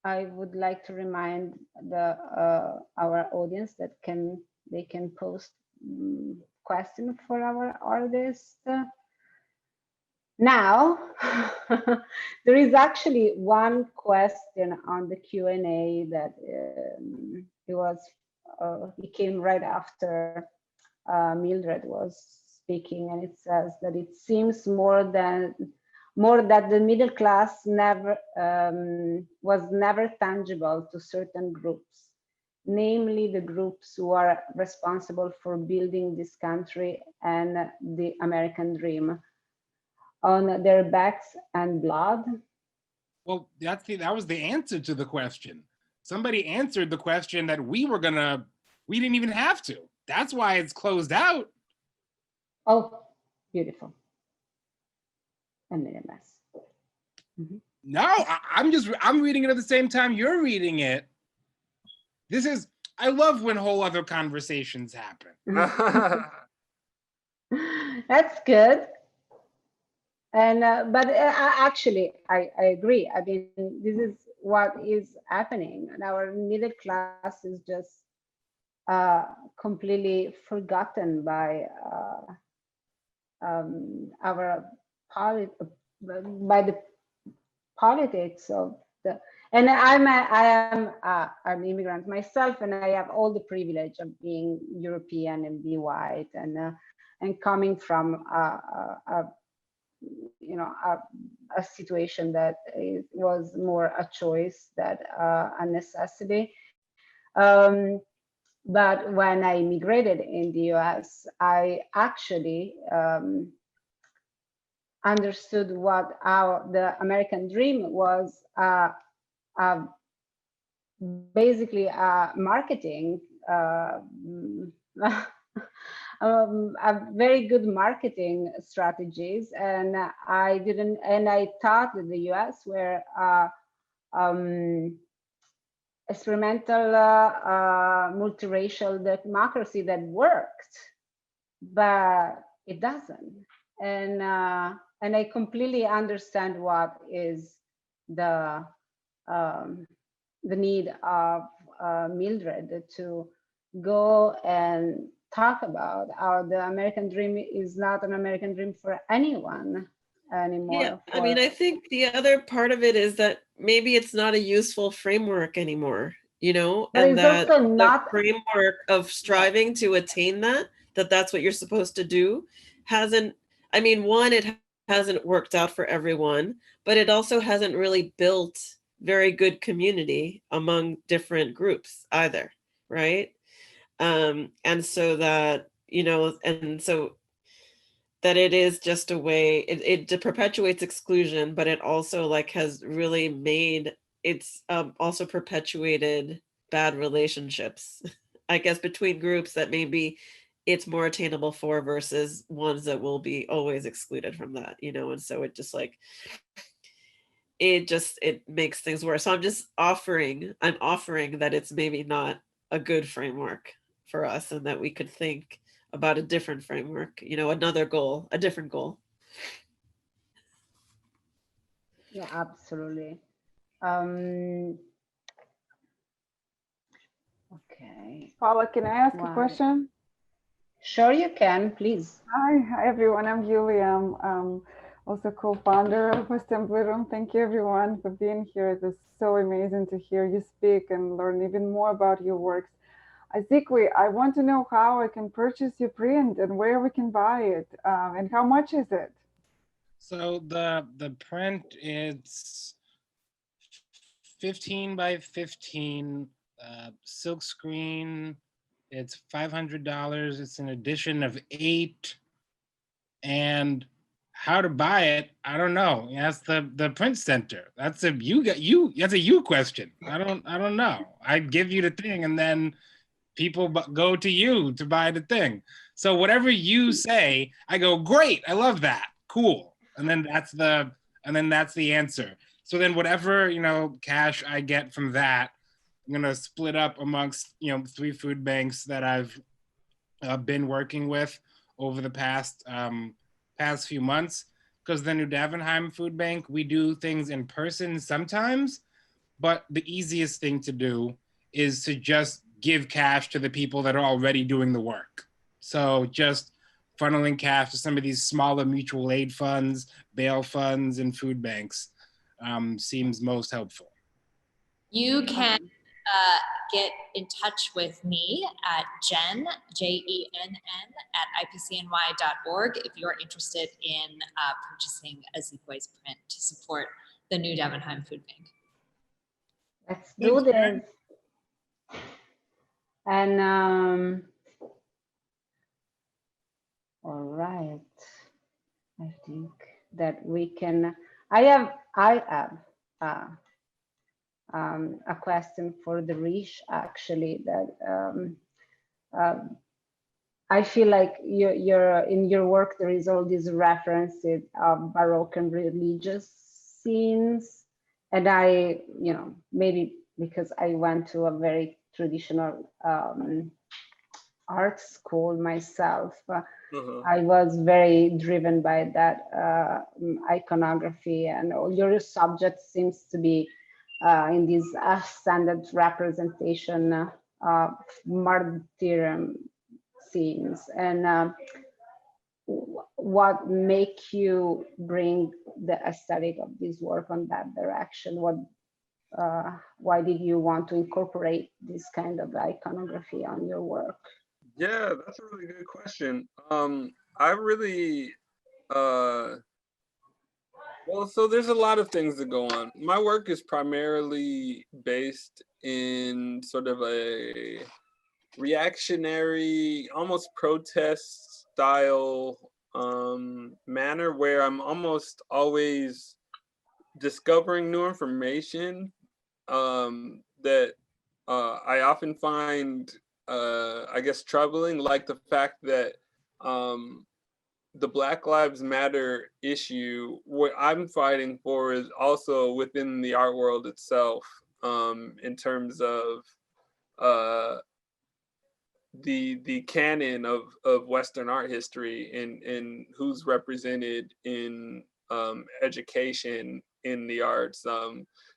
S2: I would like to remind our audience that they can post questions for our artists. Now, there is actually one question on the Q&A that it came right after Mildred was speaking, and it says that it seems more that the middle class was never tangible to certain groups, namely the groups who are responsible for building this country and the American dream, on their backs and blood.
S4: Well, that was the answer to the question. Somebody answered the question that we didn't even have to. That's why it's closed out.
S2: Oh, beautiful. I made a mess. Mm-hmm.
S4: No, I'm reading it at the same time you're reading it. I love when whole other conversations happen.
S2: That's good. And but actually, I agree. I mean, this is what is happening, and our middle class is just completely forgotten by by the politics of And I am an immigrant myself, and I have all the privilege of being European and be white, and coming from you know, a situation that was more a choice than a necessity. But when I immigrated in the US, I actually understood what the American dream was, basically marketing, a very good marketing strategies, and I thought that the US were experimental multiracial democracy that worked, but it doesn't. And I completely understand what is the need of Mildred to go and talk about how the American dream is not an American dream for anyone anymore.
S3: Yeah, I mean, I think the other part of it is that maybe it's not a useful framework anymore, you know,
S2: but
S3: and
S2: it's
S3: that
S2: also not
S3: the framework of striving to attain that's what you're supposed to do hasn't, I mean, one, it hasn't worked out for everyone, but it also hasn't really built very good community among different groups either, right? And so that, you know, and so that it is just a way, it perpetuates exclusion, but it also like has really made, it's also perpetuated bad relationships, I guess, between groups that maybe it's more attainable for versus ones that will be always excluded from that, you know, and so it just like, it makes things worse. So I'm offering that it's maybe not a good framework for us, and that we could think about a different framework, you know, another goal, a different goal.
S2: Yeah, absolutely. Okay.
S6: Paola, can I ask a question?
S2: Sure, you can, please.
S6: Hi everyone. I'm Julian, also co-founder of Assembly Room. Thank you everyone for being here. It was so amazing to hear you speak and learn even more about your works. Azikiwe, I want to know how I can purchase your print and where we can buy it, and how much is it?
S4: So the print is 15 by 15 silk screen. It's $500. It's an edition of 8. And how to buy it, I don't know. That's the print center. That's a that's a you question. I don't know. I give you the thing, and then people go to you to buy the thing. So whatever you say, I go, great, I love that, cool, and then that's the answer. So then whatever, you know, cash I get from that, I'm gonna split up amongst, you know, 3 food banks that I've been working with over the past few months. Because the New Davenheim Food Bank, we do things in person sometimes, but the easiest thing to do is to just give cash to the people that are already doing the work. So just funneling cash to some of these smaller mutual aid funds, bail funds, and food banks seems most helpful.
S1: You can get in touch with me at Jen, Jenn, at ipcny.org if you're interested in purchasing Azikiwe's print to support the New Davenheim Food Bank.
S2: Let's do this. And all right, I think that we can. I have a question for Darish, actually, that I feel like in your work there is all these references of Baroque and religious scenes, and I, you know, maybe because I went to a very traditional art school myself, I was very driven by that iconography, and all your subject seems to be in this standard representation of martyrdom scenes. And what make you bring the aesthetic of this work on that direction? What why did you want to incorporate this kind of iconography on your work?
S5: Yeah, that's a really good question. I really, well, so there's a lot of things that go on. My work is primarily based in sort of a reactionary, almost protest style manner where I'm almost always discovering new information that I often find, I guess, troubling, like the fact that the Black Lives Matter issue, what I'm fighting for is also within the art world itself, in terms of the canon of Western art history and who's represented in education in the arts.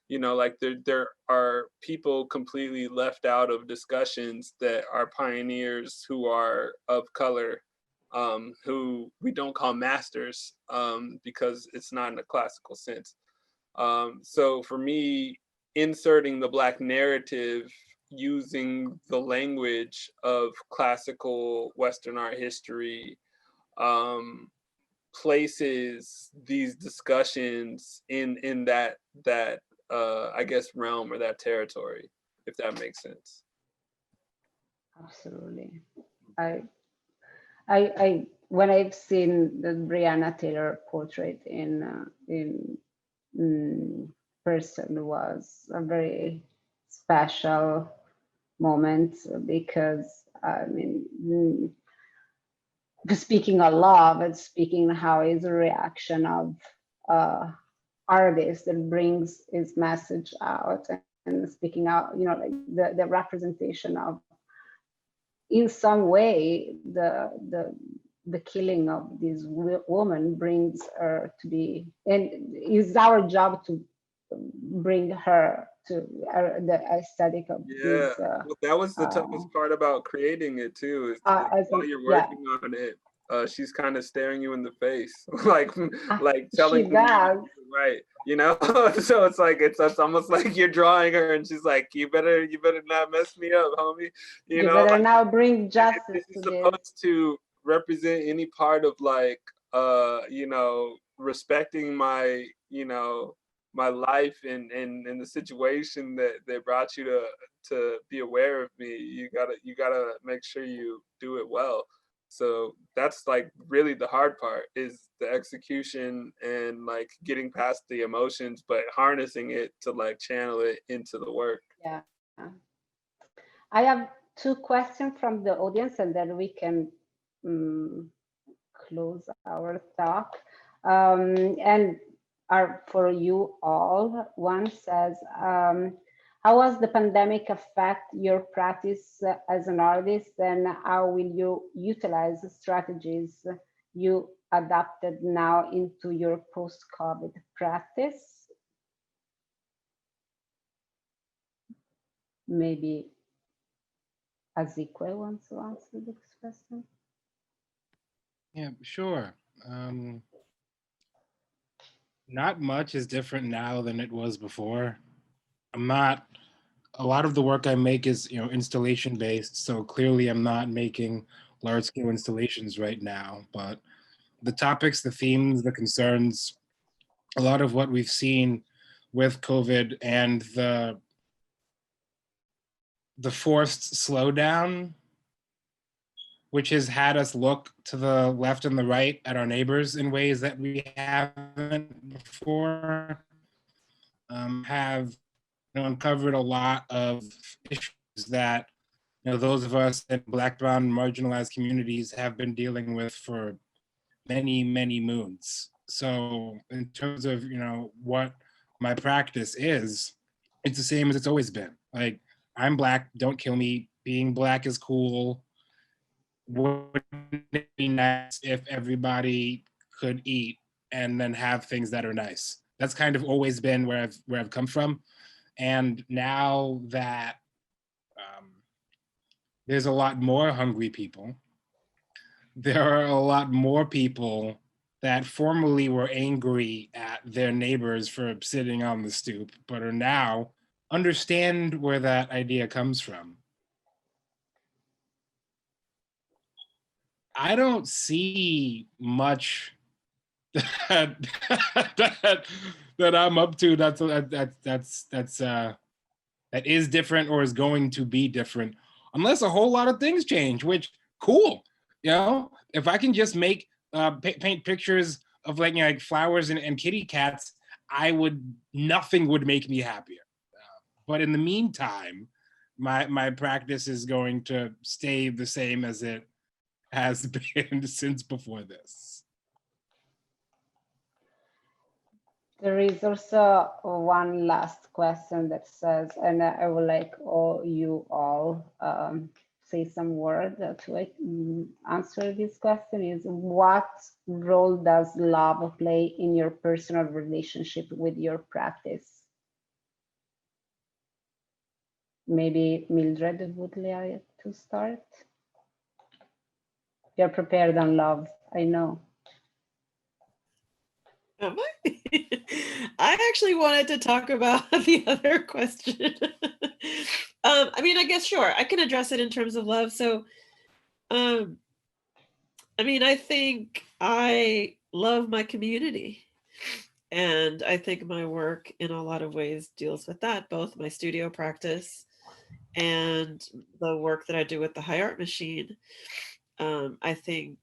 S5: You know, like there are people completely left out of discussions that are pioneers who are of color, who we don't call masters because it's not in a classical sense. So for me, inserting the Black narrative using the language of classical Western art history places these discussions in that I guess realm or that territory, if that makes sense.
S2: Absolutely. I when I've seen the Breonna Taylor portrait in person, was a very special moment, because I mean, speaking of love and speaking how is a reaction of artist that brings his message out, and speaking out, you know, like the representation of, in some way, the killing of this woman brings her to be, and it's our job to bring her to the aesthetic of
S5: Yeah,
S2: this.
S5: well, that was the toughest part about creating it too, is like, while you're
S2: Yeah,
S5: working on it, she's kind of staring you in the face, like
S2: she
S5: telling you
S2: does.
S5: right, you know. So it's like it's almost like you're drawing her, and she's like, you better not mess me up, homie. You
S2: You
S5: know,
S2: better
S5: like,
S2: now bring
S5: if
S2: justice
S5: this
S2: to
S5: is
S2: this.
S5: supposed to represent any part of like, you know, respecting my, you know, my life and the situation that brought you to be aware of me, you gotta make sure you do it well. So that's like really the hard part, is the execution and like getting past the emotions, but harnessing it to like channel it into the work.
S2: Yeah. I have two questions from the audience, and then we can close our talk. And are for you all. One says, how was the pandemic affect your practice as an artist, and how will you utilize the strategies you adapted now into your post-COVID practice? Maybe Azikiwe wants to answer this question.
S4: Yeah, sure. Not much is different now than it was before. A lot of the work I make is, you know, installation based. So clearly I'm not making large scale installations right now, but the topics, the themes, the concerns, a lot of what we've seen with COVID and the forced slowdown, which has had us look to the left and the right at our neighbors in ways that we haven't before, have, you know, uncovered a lot of issues that, you know, those of us in Black, brown, marginalized communities have been dealing with for many, many moons. So in terms of, you know, what my practice is, it's the same as it's always been. Like, I'm Black, don't kill me. Being Black is cool. Wouldn't it be nice if everybody could eat and then have things that are nice? That's kind of always been where I've come from. And now that there's a lot more hungry people, there are a lot more people that formerly were angry at their neighbors for sitting on the stoop, but are now understand where that idea comes from. I don't see much that, that I'm up to that is different or is going to be different, unless a whole lot of things change, which cool. You know, if I can just make paint pictures of like flowers and kitty cats, nothing would make me happier. But in the meantime, my practice is going to stay the same as it has been since before this.
S2: There is also one last question that says, and I would like you all say some word to answer this question, is what role does love play in your personal relationship with your practice? Maybe Mildred would like to start. You're prepared on love, I know.
S3: Am I? I actually wanted to talk about the other question. I mean, I guess, sure, I can address it in terms of love. So, I mean, I think I love my community. And I think my work in a lot of ways deals with that, both my studio practice and the work that I do with the High Art Machine. I think,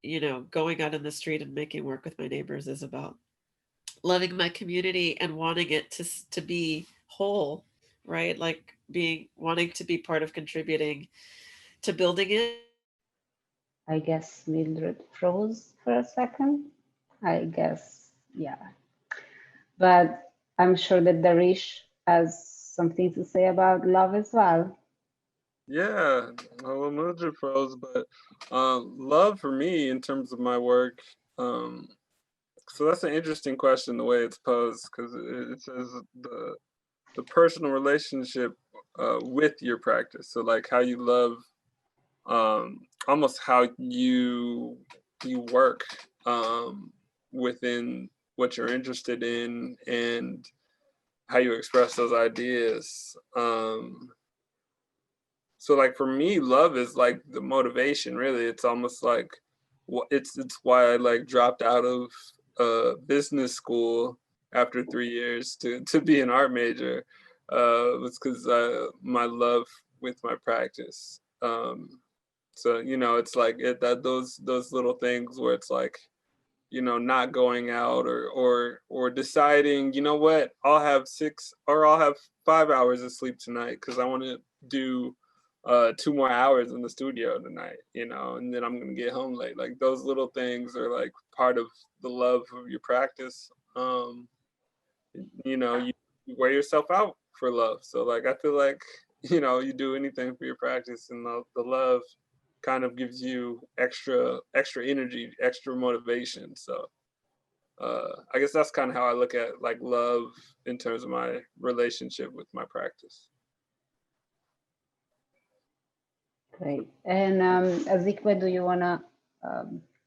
S3: you know, going out in the street and making work with my neighbors is about loving my community and wanting it to be whole, right? Like wanting to be part of contributing to building it.
S2: I guess Mildred froze for a second. I guess, yeah. But I'm sure that Darish has something to say about love as well.
S5: Yeah, well, Mildred froze, but love for me in terms of my work. So that's an interesting question, the way it's posed, because it says the personal relationship with your practice. So like how you love, almost how you work within what you're interested in and how you express those ideas. So like for me, love is like the motivation, really. It's almost like it's why I like dropped out of business school after 3 years to be an art major. Was because my love with my practice. So you know, it's like those little things where it's like, you know, not going out or deciding, you know what, I'll have 6 or I'll have 5 hours of sleep tonight because I want to do 2 more hours in the studio tonight, you know, and then I'm gonna get home late. Like those little things are like part of the love of your practice. You know, you wear yourself out for love. So like I feel like, you know, you do anything for your practice, and the love kind of gives you extra energy, extra motivation. So I guess that's kind of how I look at like love in terms of my relationship with my practice.
S2: Great. And Azikiwe, do you want to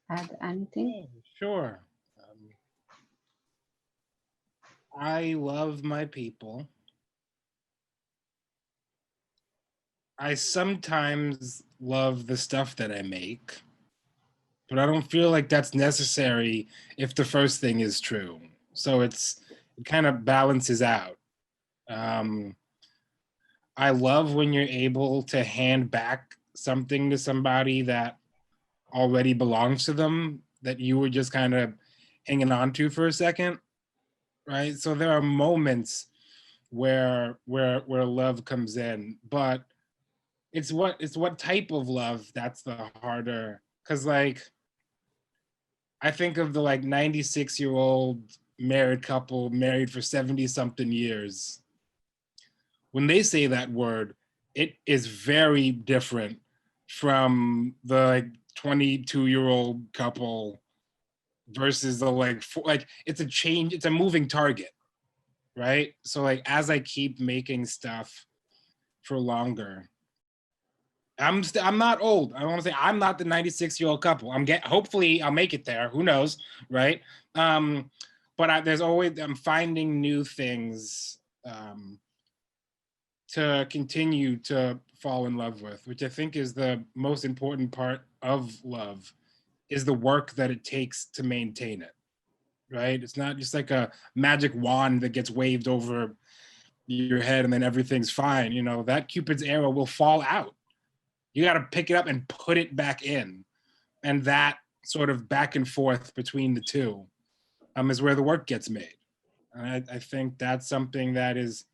S2: add anything?
S4: Sure. I love my people. I sometimes love the stuff that I make, but I don't feel like that's necessary if the first thing is true. So it kind of balances out. I love when you're able to hand back something to somebody that already belongs to them, that you were just kind of hanging on to for a second, right? So there are moments where love comes in, but it's what type of love that's the harder, because like I think of the like 96-year-old married couple married for 70 something years. When they say that word, it is very different from the like 22-year-old couple versus the like it's a change, it's a moving target, right? So like as I keep making stuff for longer, I'm not old. I want to say I'm not the 96-year-old couple. Hopefully I'll make it there. Who knows, right? But there's always, I'm finding new things to continue to fall in love with, which I think is the most important part of love, is the work that it takes to maintain it, right? It's not just like a magic wand that gets waved over your head and then everything's fine. You know, that Cupid's arrow will fall out. You got to pick it up and put it back in. And that sort of back and forth between the two is where the work gets made. And I think that's something that is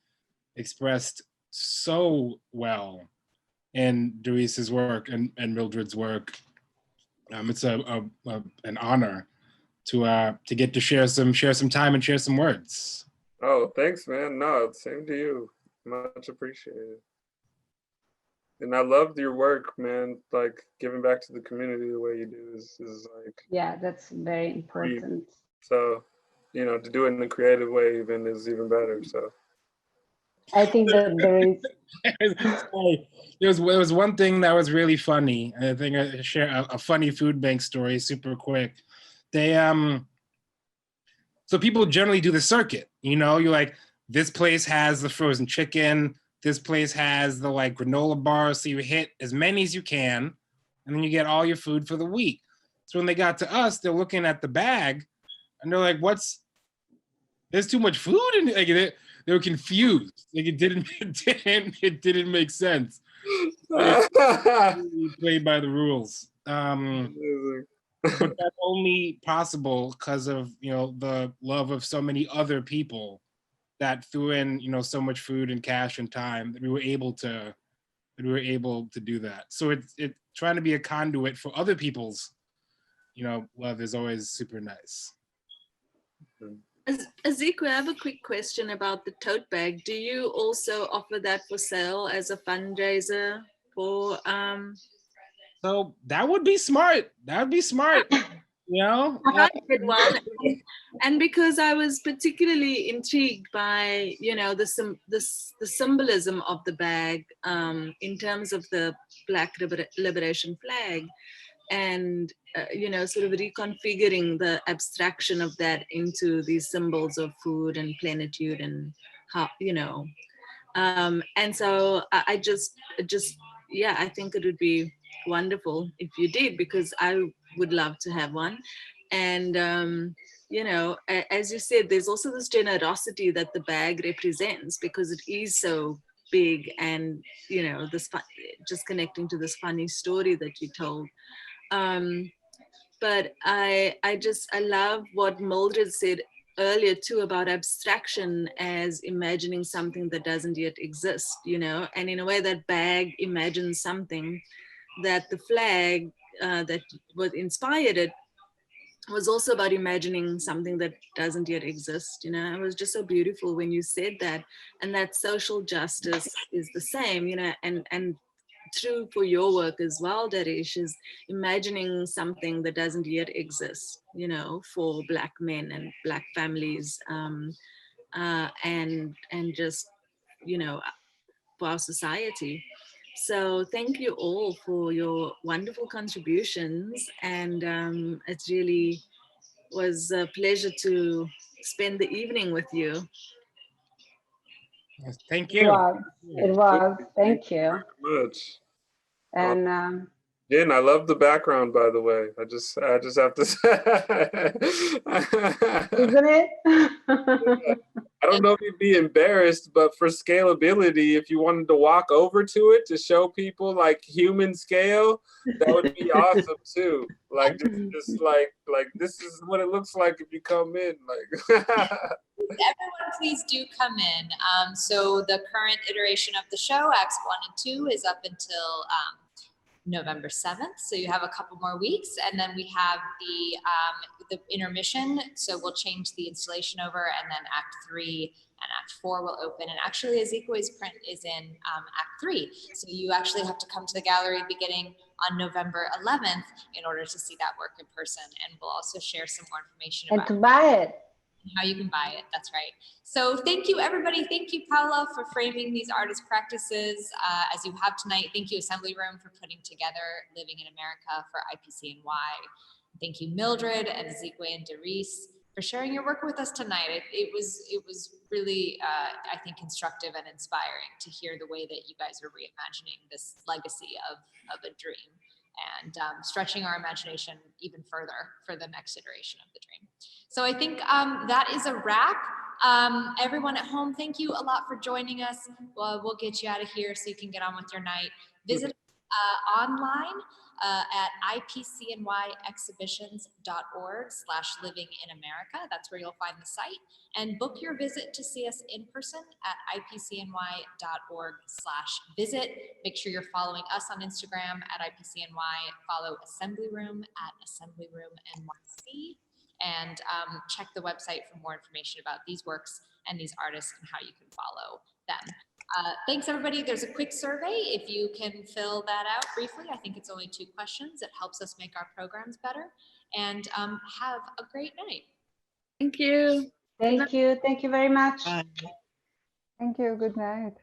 S4: expressed so well in Dareece's work and Mildred's work. It's an honor to get to share some time and share some words.
S5: Oh, thanks, man. No, same to you. Much appreciated. And I loved your work, man. Like giving back to the community the way you do is like,
S2: yeah, that's very important.
S5: So, you know, to do it in a creative way even is even better. So
S2: I think that there is
S4: there was one thing that was really funny. I think I share a funny food bank story super quick. They so people generally do the circuit, you know, you're like, this place has the frozen chicken, this place has the like granola bars, so you hit as many as you can, and then you get all your food for the week. So when they got to us, they're looking at the bag, and they're like, there's too much food in it. Like, they were confused. Like it didn't make sense. Played by the rules. But that's only possible because of, you know, the love of so many other people that threw in, you know, so much food and cash and time that we were able to do that. So it's trying to be a conduit for other people's, you know, love is always super nice.
S7: Azikiwe, I have a quick question about the tote bag. Do you also offer that for sale as a fundraiser for
S4: So that would be smart. That would be smart. You know?
S7: I did one. And because I was particularly intrigued by, you know, the symbolism of the bag in terms of the Black Liberation flag, and you know, sort of reconfiguring the abstraction of that into these symbols of food and plenitude and how, you know, and so I just yeah, I think it would be wonderful if you did, because I would love to have one. And you know, as you said, there's also this generosity that the bag represents, because it is so big, and you know, this just connecting to this funny story that you told. But I love what Mildred said earlier too about abstraction as imagining something that doesn't yet exist, you know, and in a way that bag imagines something that the flag that was inspired it was also about imagining something that doesn't yet exist. You know, it was just so beautiful when you said that, and that social justice is the same, you know, and true for your work as well, Darish, is imagining something that doesn't yet exist, you know, for Black men and Black families, and just, you know, for our society. So thank you all for your wonderful contributions, and it really was a pleasure to spend the evening with you.
S4: Yes, thank you.
S2: It was. Thank you.
S5: Very much.
S2: And
S5: Jen, I love the background, by the way. I just have to say.
S2: isn't it?
S5: I don't know if you'd be embarrassed, but for scalability, if you wanted to walk over to it to show people like human scale, that would be awesome too. Like just like this is what it looks like if you come in. Like
S1: everyone, please do come in. So the current iteration of the show, Acts 1 and 2, is up until November 7th. So you have a couple more weeks, and then we have the intermission. So we'll change the installation over, and then Act 3 and Act 4 will open. And actually, Azikiwe's print is in Act 3. So you actually have to come to the gallery beginning on November 11th in order to see that work in person. And we'll also share some more information about
S2: to buy it.
S1: How you can buy it. That's right. So thank you, everybody. Thank you, Paola, for framing these artist practices as you have tonight. Thank you, Assembly Room, for putting together Living in America for IPCNY. Thank you, Mildred and Azikiwe and Dareece for sharing your work with us tonight. It was really, I think, constructive and inspiring to hear the way that you guys are reimagining this legacy of a dream and stretching our imagination even further for the next iteration of the dream. So I think that is a wrap. Everyone at home, thank you a lot for joining us. We'll get you out of here so you can get on with your night. Visit online at ipcnyexhibitions.org/living-in-America. That's where you'll find the site, and book your visit to see us in person at ipcny.org/visit. Make sure you're following us on Instagram at ipcny, follow Assembly Room at Assembly Room NYC, and check the website for more information about these works and these artists and how you can follow them. Thanks, everybody. There's a quick survey. If you can fill that out briefly, I think it's only 2 questions. It helps us make our programs better. And have a great night.
S7: Thank you.
S2: Thank you. Thank you very much.
S3: Bye.
S6: Thank you. Good night.